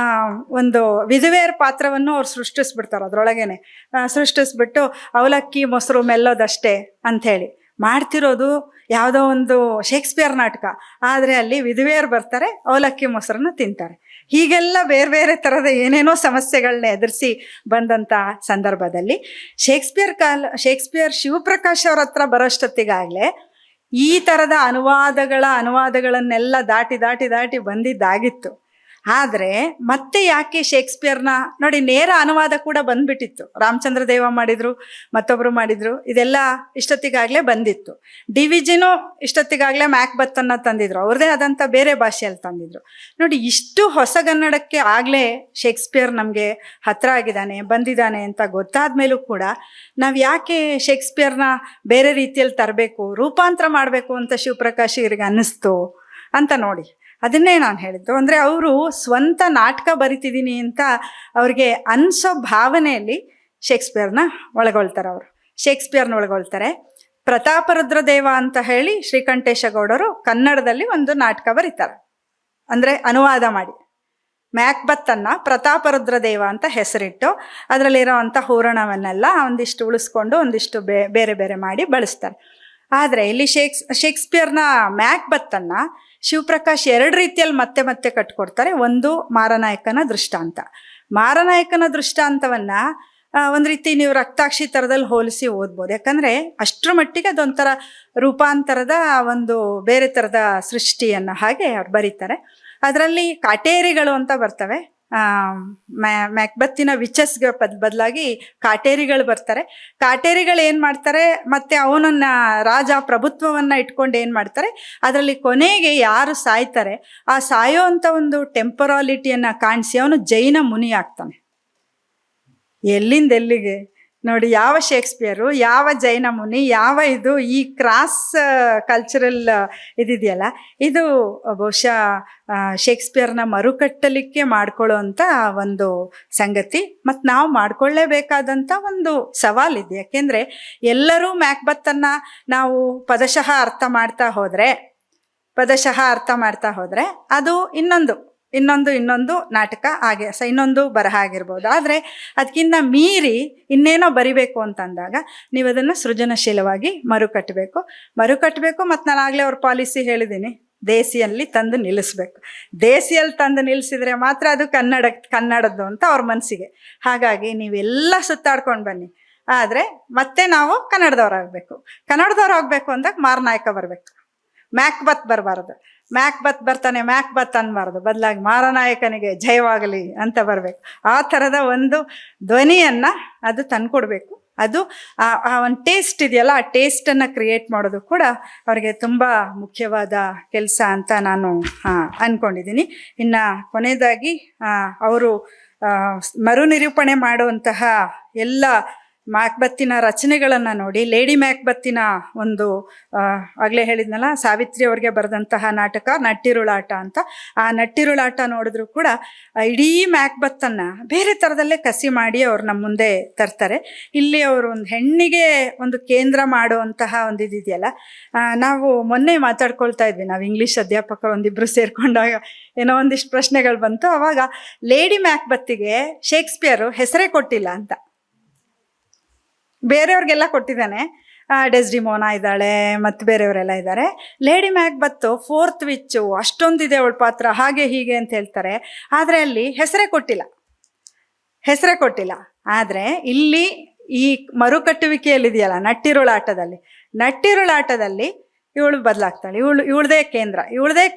ಒಂದು ವಿಧವೆಯರ ಪಾತ್ರವನ್ನು ಅವ್ರು ಸೃಷ್ಟಿಸ್ಬಿಡ್ತಾರೆ. ಅದರೊಳಗೇನೆ ಸೃಷ್ಟಿಸ್ಬಿಟ್ಟು ಅವಲಕ್ಕಿ ಮೊಸರು ಮೆಲ್ಲೋದಷ್ಟೇ ಅಂಥೇಳಿ ಮಾಡ್ತಿರೋದು ಯಾವುದೋ ಒಂದು ಶೇಕ್ಸ್ಪಿಯರ್ ನಾಟಕ. ಆದರೆ ಅಲ್ಲಿ ವಿಧವೆಯರು ಬರ್ತಾರೆ, ಅವಲಕ್ಕಿ ಮೊಸರನ್ನ ತಿಂತಾರೆ. ಹೀಗೆಲ್ಲ ಬೇರೆ ಬೇರೆ ಥರದ ಏನೇನೋ ಸಮಸ್ಯೆಗಳನ್ನ ಎದುರಿಸಿ ಬಂದಂಥ ಸಂದರ್ಭದಲ್ಲಿ ಶೇಕ್ಸ್ಪಿಯರ್ ಶಿವಪ್ರಕಾಶ್ ಅವ್ರ ಹತ್ರ ಬರೋಷ್ಟೊತ್ತಿಗಾಗಲೇ ಈ ಥರದ ಅನುವಾದಗಳನ್ನೆಲ್ಲ ದಾಟಿ ಬಂದಿದ್ದಾಗಿತ್ತು. ಆದರೆ ಮತ್ತೆ ಯಾಕೆ ಶೇಕ್ಸ್ಪಿಯರ್ನ ನೋಡಿ ನೇರ ಅನುವಾದ ಕೂಡ ಬಂದ್ಬಿಟ್ಟಿತ್ತು. ರಾಮಚಂದ್ರ ದೇವ ಮಾಡಿದ್ರು, ಮತ್ತೊಬ್ಬರು ಮಾಡಿದ್ರು, ಇದೆಲ್ಲ ಇಷ್ಟೊತ್ತಿಗಾಗಲೇ ಬಂದಿತ್ತು. ಡಿವಿಜಿನೂ ಇಷ್ಟೊತ್ತಿಗಾಗಲೇ ಮ್ಯಾಕ್ಬತ್ತನ್ನು ತಂದಿದ್ರು, ಅವ್ರದ್ದೇ ಆದಂಥ ಬೇರೆ ಭಾಷೆಯಲ್ಲಿ ತಂದಿದ್ರು. ನೋಡಿ, ಇಷ್ಟು ಹೊಸಗನ್ನಡಕ್ಕೆ ಆಗಲೇ ಶೇಕ್ಸ್ಪಿಯರ್ ನಮಗೆ ಹತ್ರ ಬಂದಿದ್ದಾನೆ ಅಂತ ಗೊತ್ತಾದ ಮೇಲೂ ಕೂಡ ನಾವು ಯಾಕೆ ಶೇಕ್ಸ್ಪಿಯರ್ನ ಬೇರೆ ರೀತಿಯಲ್ಲಿ ತರಬೇಕು, ರೂಪಾಂತರ ಮಾಡಬೇಕು ಅಂತ ಶಿವಪ್ರಕಾಶ್ ಇವರಿಗೆ ಅನ್ನಿಸ್ತು ಅಂತ ನೋಡಿ. ಅದನ್ನೇ ನಾನು ಹೇಳಿದ್ದು. ಅಂದರೆ ಅವರು ಸ್ವಂತ ನಾಟಕ ಬರಿತಿದ್ದೀನಿ ಅಂತ ಅವ್ರಿಗೆ ಅನಿಸೋ ಭಾವನೆಯಲ್ಲಿ ಶೇಕ್ಸ್ಪಿಯರ್ನ ಒಳಗೊಳ್ತಾರೆ. ಪ್ರತಾಪರುದ್ರ ದೇವ ಅಂತ ಹೇಳಿ ಶ್ರೀಕಂಠೇಶ ಗೌಡರು ಕನ್ನಡದಲ್ಲಿ ಒಂದು ನಾಟಕ ಬರೀತಾರೆ. ಅಂದರೆ ಅನುವಾದ ಮಾಡಿ ಮ್ಯಾಕ್ಬತ್ತನ್ನು ಪ್ರತಾಪರುದ್ರ ದೇವ ಅಂತ ಹೆಸರಿಟ್ಟು ಅದರಲ್ಲಿರೋವಂಥ ಹೂರಣವನ್ನೆಲ್ಲ ಒಂದಿಷ್ಟು ಉಳಿಸ್ಕೊಂಡು ಒಂದಿಷ್ಟು ಬೇರೆ ಬೇರೆ ಮಾಡಿ ಬಳಸ್ತಾರೆ. ಆದರೆ ಇಲ್ಲಿ ಶೇಕ್ಸ್ಪಿಯರ್ನ ಮ್ಯಾಕ್ಬತ್ತನ್ನು ಶಿವಪ್ರಕಾಶ್ ಎರಡು ರೀತಿಯಲ್ಲಿ ಮತ್ತೆ ಕಟ್ಕೊಡ್ತಾರೆ. ಒಂದು ಮಾರನಾಯಕನ ದೃಷ್ಟಾಂತವನ್ನು ಒಂದು ರೀತಿ ನೀವು ರಕ್ತಾಕ್ಷಿ ಥರದಲ್ಲಿ ಹೋಲಿಸಿ ಓದ್ಬೋದು. ಯಾಕಂದರೆ ಅಷ್ಟರ ಮಟ್ಟಿಗೆ ಅದೊಂಥರ ರೂಪಾಂತರದ ಒಂದು ಬೇರೆ ಥರದ ಸೃಷ್ಟಿಯನ್ನು ಹಾಗೆ ಅವ್ರು ಬರೀತಾರೆ. ಅದರಲ್ಲಿ ಕಾಟೇರಿಗಳು ಅಂತ ಬರ್ತವೆ. ಮ್ಯಾಕ್ಬತ್ತಿನ ವಿಚಸ್ಗೆ ಬದಲಾಗಿ ಕಾಟೇರಿಗಳು ಬರ್ತಾರೆ. ಕಾಟೇರಿಗಳು ಏನು ಮಾಡ್ತಾರೆ, ಮತ್ತು ಅವನನ್ನು ರಾಜ ಪ್ರಭುತ್ವವನ್ನು ಇಟ್ಕೊಂಡು ಏನು ಮಾಡ್ತಾರೆ, ಅದರಲ್ಲಿ ಕೊನೆಗೆ ಯಾರು ಸಾಯ್ತಾರೆ ಆ ಸಾಯೋ ಅಂಥ ಒಂದು ಟೆಂಪರಾಲಿಟಿಯನ್ನು ಕಾಣಿಸಿ ಅವನು ಜೈನ ಮುನಿ ಆಗ್ತಾನೆ. ಎಲ್ಲಿಂದ ಎಲ್ಲಿಗೆ ನೋಡಿ, ಯಾವ ಶೇಕ್ಸ್ಪಿಯರು, ಯಾವ ಜೈನ ಮುನಿ, ಇದು ಈ ಕ್ರಾಸ್ ಕಲ್ಚರಲ್ ಇದೆಯಲ್ಲ, ಇದು ಬಹುಶಃ ಶೇಕ್ಸ್ಪಿಯರ್ನ ಮರುಕಟ್ಟಲಿಕ್ಕೆ ಮಾಡ್ಕೊಳ್ಳೋವಂಥ ಒಂದು ಸಂಗತಿ. ಮತ್ತು ನಾವು ಮಾಡ್ಕೊಳ್ಳೇಬೇಕಾದಂಥ ಒಂದು ಸವಾಲಿದೆ. ಯಾಕೆಂದರೆ ಎಲ್ಲರೂ ಮ್ಯಾಕ್ಬತ್ತನ್ನು ನಾವು ಪದಶಃ ಅರ್ಥ ಮಾಡ್ತಾ ಹೋದರೆ ಅದು ಇನ್ನೊಂದು ನಾಟಕ ಹಾಗೆ ಇನ್ನೊಂದು ಬರಹ ಆಗಿರ್ಬೋದು. ಆದರೆ ಅದಕ್ಕಿಂತ ಮೀರಿ ಇನ್ನೇನೋ ಬರಿಬೇಕು ಅಂತಂದಾಗ ನೀವು ಅದನ್ನು ಸೃಜನಶೀಲವಾಗಿ ಮರುಕಟ್ಟಬೇಕು. ಮತ್ತು ನಾನು ಆಗಲೇ ಅವ್ರ ಪಾಲಿಸಿ ಹೇಳಿದ್ದೀನಿ, ದೇಸಿಯಲ್ಲಿ ತಂದು ನಿಲ್ಲಿಸ್ಬೇಕು. ದೇಸಿಯಲ್ಲಿ ತಂದು ನಿಲ್ಲಿಸಿದ್ರೆ ಮಾತ್ರ ಅದು ಕನ್ನಡದ್ದು ಅಂತ ಅವ್ರ ಮನಸ್ಸಿಗೆ. ಹಾಗಾಗಿ ನೀವೆಲ್ಲ ಸುತ್ತಾಡ್ಕೊಂಡು ಬನ್ನಿ, ಆದರೆ ಮತ್ತೆ ನಾವು ಕನ್ನಡದವ್ರಾಗಬೇಕು ಅಂದಾಗ ಮಾರನಾಯಕ ಬರಬೇಕು, ಮ್ಯಾಕ್ಬತ್ ಬರಬಾರ್ದು. ಮ್ಯಾಕ್ಬತ್ ಅನ್ಬಾರ್ದು, ಬದಲಾಗಿ ಮಾರನಾಯಕನಿಗೆ ಜಯವಾಗಲಿ ಅಂತ ಬರಬೇಕು. ಆ ಥರದ ಒಂದು ಧ್ವನಿಯನ್ನು ಅದು ತಂದುಕೊಡ್ಬೇಕು. ಅದು ಆ ಒಂದು ಟೇಸ್ಟ್ ಇದೆಯಲ್ಲ, ಆ ಟೇಸ್ಟನ್ನು ಕ್ರಿಯೇಟ್ ಮಾಡೋದು ಕೂಡ ಅವರಿಗೆ ತುಂಬ ಮುಖ್ಯವಾದ ಕೆಲಸ ಅಂತ ನಾನು ಅಂದ್ಕೊಂಡಿದ್ದೀನಿ. ಇನ್ನು ಕೊನೆಯದಾಗಿ ಅವರು ಮರುನಿರೂಪಣೆ ಮಾಡುವಂತಹ ಎಲ್ಲ ಮ್ಯಾಕ್ಬತ್ತಿನ ರಚನೆಗಳನ್ನು ನೋಡಿ, ಲೇಡಿ ಮ್ಯಾಕ್ಬತ್ತಿನ ಒಂದು ಆಗಲೇ ಹೇಳಿದ್ನಲ್ಲ, ಸಾವಿತ್ರಿ ಅವ್ರಿಗೆ ಬರೆದಂತಹ ನಾಟಕ ನಟ್ಟಿರುಳಾಟ ಅಂತ. ಆ ನಟ್ಟಿರುಳಾಟ ನೋಡಿದ್ರು ಕೂಡ ಇಡೀ ಮ್ಯಾಕ್ಬತ್ತನ್ನು ಬೇರೆ ಥರದಲ್ಲೇ ಕಸಿ ಮಾಡಿ ಅವ್ರು ನಮ್ಮ ಮುಂದೆ ತರ್ತಾರೆ. ಇಲ್ಲಿ ಅವರು ಒಂದು ಹೆಣ್ಣಿಗೆ ಒಂದು ಕೇಂದ್ರ ಮಾಡುವಂತಹ ಒಂದು ಇದಿದೆಯಲ್ಲ, ನಾವು ಮೊನ್ನೆ ಮಾತಾಡ್ಕೊಳ್ತಾ ಇದ್ವಿ, ನಾವು ಇಂಗ್ಲೀಷ್ ಅಧ್ಯಾಪಕರು ಒಂದಿಬ್ಬರು ಸೇರಿಕೊಂಡಾಗ ಏನೋ ಒಂದಿಷ್ಟು ಪ್ರಶ್ನೆಗಳು ಬಂತು. ಅವಾಗ ಲೇಡಿ ಮ್ಯಾಕ್ಬತ್ತಿಗೆ ಶೇಕ್ಸ್ಪಿಯರು ಹೆಸರೇ ಕೊಟ್ಟಿಲ್ಲ ಅಂತ, ಬೇರೆಯವ್ರಿಗೆಲ್ಲ ಕೊಟ್ಟಿದ್ದಾನೆ. ಡೆಸ್ಡಿಮೋನಾ ಇದ್ದಾಳೆ ಮತ್ತು ಬೇರೆಯವರೆಲ್ಲ ಇದ್ದಾರೆ. ಲೇಡಿ ಮ್ಯಾಕ್ಬತ್ತು 4th ವಿಚ್ಚು, ಅಷ್ಟೊಂದಿದೆ ಅವಳ ಪಾತ್ರ, ಹಾಗೆ ಹೀಗೆ ಅಂತ ಹೇಳ್ತಾರೆ. ಆದರೆ ಅಲ್ಲಿ ಹೆಸರೇ ಕೊಟ್ಟಿಲ್ಲ. ಆದರೆ ಇಲ್ಲಿ ಈ ಮರುಕಟ್ಟುವಿಕೆಯಲ್ಲಿದೆಯಲ್ಲ, ನಟ್ಟಿರುಳಾಟದಲ್ಲಿ ಇವಳು ಬದಲಾಗ್ತಾಳೆ. ಇವಳದೇ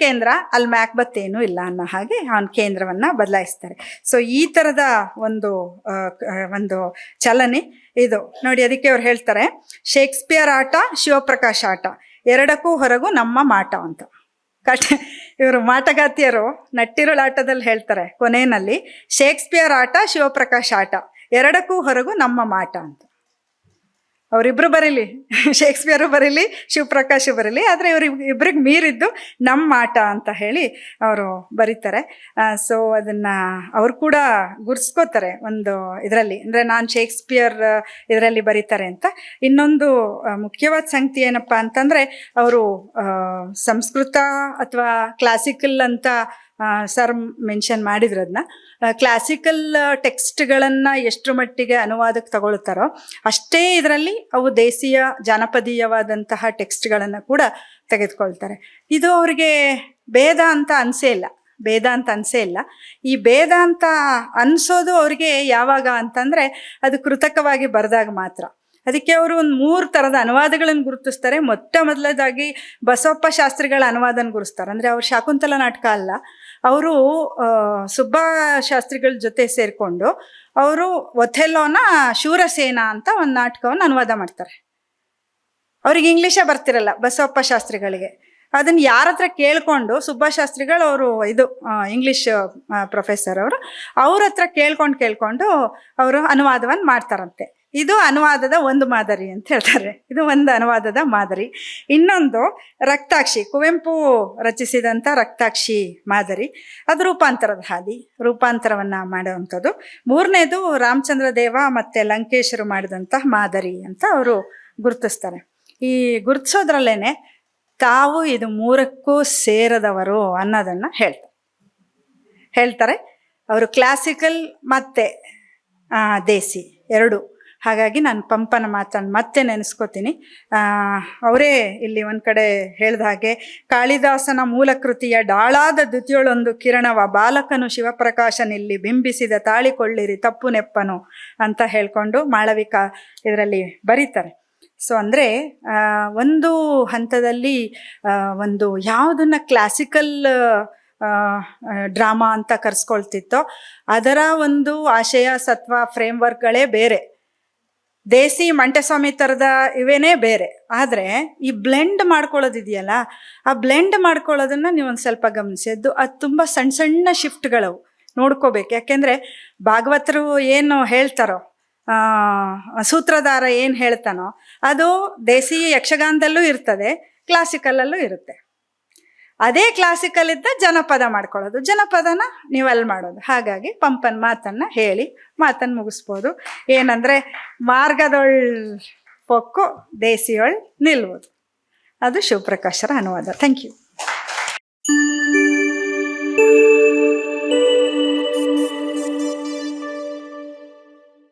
ಕೇಂದ್ರ, ಅಲ್ಲಿ ಮ್ಯಾಕ್ಬತ್ ಏನೂ ಇಲ್ಲ ಅನ್ನೋ ಹಾಗೆ ಅವನ ಕೇಂದ್ರವನ್ನು ಬದಲಾಯಿಸ್ತಾರೆ. ಸೊ ಈ ಥರದ ಒಂದು ಚಲನೆ ಇದು ನೋಡಿ. ಅದಕ್ಕೆ ಅವ್ರು ಹೇಳ್ತಾರೆ, ಶೇಕ್ಸ್ಪಿಯರ್ ಆಟ, ಶಿವಪ್ರಕಾಶ್ ಆಟ, ಎರಡಕ್ಕೂ ಹೊರಗು ನಮ್ಮ ಮಾಟ ಅಂತ. ಇವರು ಮಾಟಗಾತಿಯರು ನಟ್ಟಿರುಳಾಟದಲ್ಲಿ ಹೇಳ್ತಾರೆ ಕೊನೆಯಲ್ಲಿ, ಶೇಕ್ಸ್ಪಿಯರ್ ಆಟ, ಶಿವಪ್ರಕಾಶ್ ಆಟ, ಎರಡಕ್ಕೂ ಹೊರಗು ನಮ್ಮ ಮಾಟ ಅಂತ. ಅವರಿಬ್ಬರು ಬರೀಲಿ, ಶೇಕ್ಸ್ಪಿಯರು ಬರೀಲಿ, ಶಿವಪ್ರಕಾಶ್ ಬರೀಲಿ, ಆದರೆ ಇವ್ರಿಗೆ ಮೀರಿದ್ದು ನಮ್ಮ ಆಟ ಅಂತ ಹೇಳಿ ಅವರು ಬರೀತಾರೆ. ಸೊ ಅದನ್ನು ಅವರು ಕೂಡ ಗುರ್ಸ್ಕೋತಾರೆ ಒಂದು ಇದರಲ್ಲಿ, ಅಂದರೆ ನಾನು ಶೇಕ್ಸ್ಪಿಯರ್ ಇದರಲ್ಲಿ ಬರೀತಾರೆ ಅಂತ. ಇನ್ನೊಂದು ಮುಖ್ಯವಾದ ಸಂಗತಿ ಏನಪ್ಪ ಅಂತಂದರೆ, ಅವರು ಸಂಸ್ಕೃತ ಅಥವಾ ಕ್ಲಾಸಿಕಲ್ ಅಂತ ಸರ್ ಮೆನ್ಷನ್ ಮಾಡಿದ್ರು. ಅದನ್ನ ಕ್ಲಾಸಿಕಲ್ ಟೆಕ್ಸ್ಟ್ಗಳನ್ನು ಎಷ್ಟರ ಮಟ್ಟಿಗೆ ಅನುವಾದಕ್ಕೆ ತಗೊಳ್ತಾರೋ ಅಷ್ಟೇ ಇದರಲ್ಲಿ ಅವು ದೇಶೀಯ ಜಾನಪದೀಯವಾದಂತಹ ಟೆಕ್ಸ್ಟ್ಗಳನ್ನು ಕೂಡ ತೆಗೆದುಕೊಳ್ತಾರೆ. ಇದು ಅವರಿಗೆ ಭೇದ ಅಂತ ಅನಿಸೇ ಇಲ್ಲ. ಈ ಭೇದ ಅಂತ ಅನಿಸೋದು ಅವ್ರಿಗೆ ಯಾವಾಗ ಅಂತಂದರೆ, ಅದು ಕೃತಕವಾಗಿ ಬರೆದಾಗ ಮಾತ್ರ. ಅದಕ್ಕೆ ಅವರು ಒಂದು 3 ಥರದ ಅನುವಾದಗಳನ್ನು ಗುರುತಿಸ್ತಾರೆ. ಮೊದಲದಾಗಿ ಬಸವಪ್ಪ ಶಾಸ್ತ್ರಿಗಳ ಅನುವಾದನ ಗುರುತಿಸ್ತಾರೆ. ಅಂದರೆ ಅವ್ರು ಶಾಕುಂತಲ ನಾಟಕ ಅಲ್ಲ, ಅವರು ಸುಬ್ಬ ಶಾಸ್ತ್ರಿಗಳ ಜೊತೆ ಸೇರಿಕೊಂಡು ಅವರು ಒಥೆಲ್ಲೋನ ಶೂರಸೇನ ಅಂತ ಒಂದು ನಾಟಕವನ್ನು ಅನುವಾದ ಮಾಡ್ತಾರೆ. ಅವ್ರಿಗೆ ಇಂಗ್ಲೀಷೇ ಬರ್ತಿರಲ್ಲ ಬಸವಪ್ಪ ಶಾಸ್ತ್ರಿಗಳಿಗೆ. ಅದನ್ನು ಯಾರ ಹತ್ರ ಕೇಳಿಕೊಂಡು, ಸುಬ್ಬಾಶಾಸ್ತ್ರಿಗಳು ಅವರು ಇಂಗ್ಲೀಷ್ ಪ್ರೊಫೆಸರ್ ಅವ್ರ ಹತ್ರ ಕೇಳ್ಕೊಂಡು ಅವರು ಅನುವಾದವನ್ನು ಮಾಡ್ತಾರಂತೆ. ಇದು ಅನುವಾದದ ಒಂದು ಮಾದರಿ ಅಂತ ಹೇಳ್ತಾರೆ. ಇದು ಒಂದು ಅನುವಾದದ ಮಾದರಿ. ಇನ್ನೊಂದು ರಕ್ತಾಕ್ಷಿ, ಕುವೆಂಪು ರಚಿಸಿದಂಥ ರಕ್ತಾಕ್ಷಿ ಮಾದರಿ, ಅದು ರೂಪಾಂತರದ ಹಾದಿ, ರೂಪಾಂತರವನ್ನು ಮಾಡುವಂಥದ್ದು. 3ನೇದು ರಾಮಚಂದ್ರ ದೇವ ಮತ್ತು ಲಂಕೇಶರು ಮಾಡಿದಂಥ ಮಾದರಿ ಅಂತ ಅವರು ಗುರುತಿಸ್ತಾರೆ. ಈ ಗುರುತಿಸೋದ್ರಲ್ಲೇ ತಾವು ಇದು 3ಕ್ಕೂ ಸೇರದವರು ಅನ್ನೋದನ್ನು ಹೇಳ್ತಾರೆ. ಅವರು ಕ್ಲಾಸಿಕಲ್ ಮತ್ತು ದೇಸಿ ಎರಡು. ಹಾಗಾಗಿ ನಾನು ಪಂಪನ ಮಾತನ್ನು ಮತ್ತೆ ನೆನೆಸ್ಕೋತೀನಿ. ಅವರೇ ಇಲ್ಲಿ ಒಂದು ಕಡೆ ಹೇಳ್ದ ಹಾಗೆ, ಕಾಳಿದಾಸನ ಮೂಲಕೃತಿಯ ಡಾಳಾದ ದ್ಯುತಿಯೊಳೊಂದು ಕಿರಣವ ಬಾಲಕನು ಶಿವಪ್ರಕಾಶನಿಲ್ಲಿ ಬಿಂಬಿಸಿದ ತಾಳಿಕೊಳ್ಳಿರಿ ತಪ್ಪು ನೆಪ್ಪನು ಅಂತ ಹೇಳ್ಕೊಂಡು ಮಾಳವಿಕ ಇದರಲ್ಲಿ ಬರೀತಾರೆ. ಸೊ ಅಂದರೆ ಒಂದು ಹಂತದಲ್ಲಿ ಒಂದು ಯಾವುದನ್ನು ಕ್ಲಾಸಿಕಲ್ ಡ್ರಾಮಾ ಅಂತ ಕರೆಸ್ಕೊಳ್ತಿತ್ತೋ ಅದರ ಒಂದು ಆಶಯ ಸತ್ವ ಫ್ರೇಮ್ವರ್ಕ್ಗಳೇ ಬೇರೆ, ದೇಸಿ ಮಂಟೆಸ್ವಾಮಿ ಥರದ ಇವೇನೇ ಬೇರೆ. ಆದರೆ ಈ ಬ್ಲೆಂಡ್ ಮಾಡ್ಕೊಳ್ಳೋದಿದೆಯಲ್ಲ, ಆ ಬ್ಲೆಂಡ್ ಮಾಡ್ಕೊಳ್ಳೋದನ್ನು ನೀವು ಒಂದು ಸ್ವಲ್ಪ ಗಮನಿಸಿದ್ದು, ಅದು ತುಂಬ ಸಣ್ಣ ಶಿಫ್ಟ್ಗಳವು ನೋಡ್ಕೋಬೇಕು. ಯಾಕೆಂದರೆ ಭಾಗವತರು ಏನು ಹೇಳ್ತಾರೋ, ಸೂತ್ರಧಾರ ಏನು ಹೇಳ್ತಾನೋ ಅದು ದೇಸಿ ಯಕ್ಷಗಾನದಲ್ಲೂ ಇರ್ತದೆ, ಕ್ಲಾಸಿಕಲಲ್ಲೂ ಇರುತ್ತೆ. ಅದೇ ಕ್ಲಾಸಿಕಲ್ ಇದ್ದ ಜನಪದ ಮಾಡ್ಕೊಳ್ಳೋದು, ಜನಪದನ ನೀವು ಅಲ್ಲಿ ಮಾಡೋದು. ಹಾಗಾಗಿ ಪಂಪನ ಮಾತನ್ನು ಹೇಳಿ ಮಾತನ್ನು ಮುಗಿಸ್ಬೋದು. ಏನಂದರೆ, ಮಾರ್ಗದೊಳ್ ಪೊಕ್ಕು ದೇಸಿಯೊಳ್ ನಿಲ್ಲುವುದು. ಅದು ಶಿವಪ್ರಕಾಶರ ಅನುವಾದ. Thank you.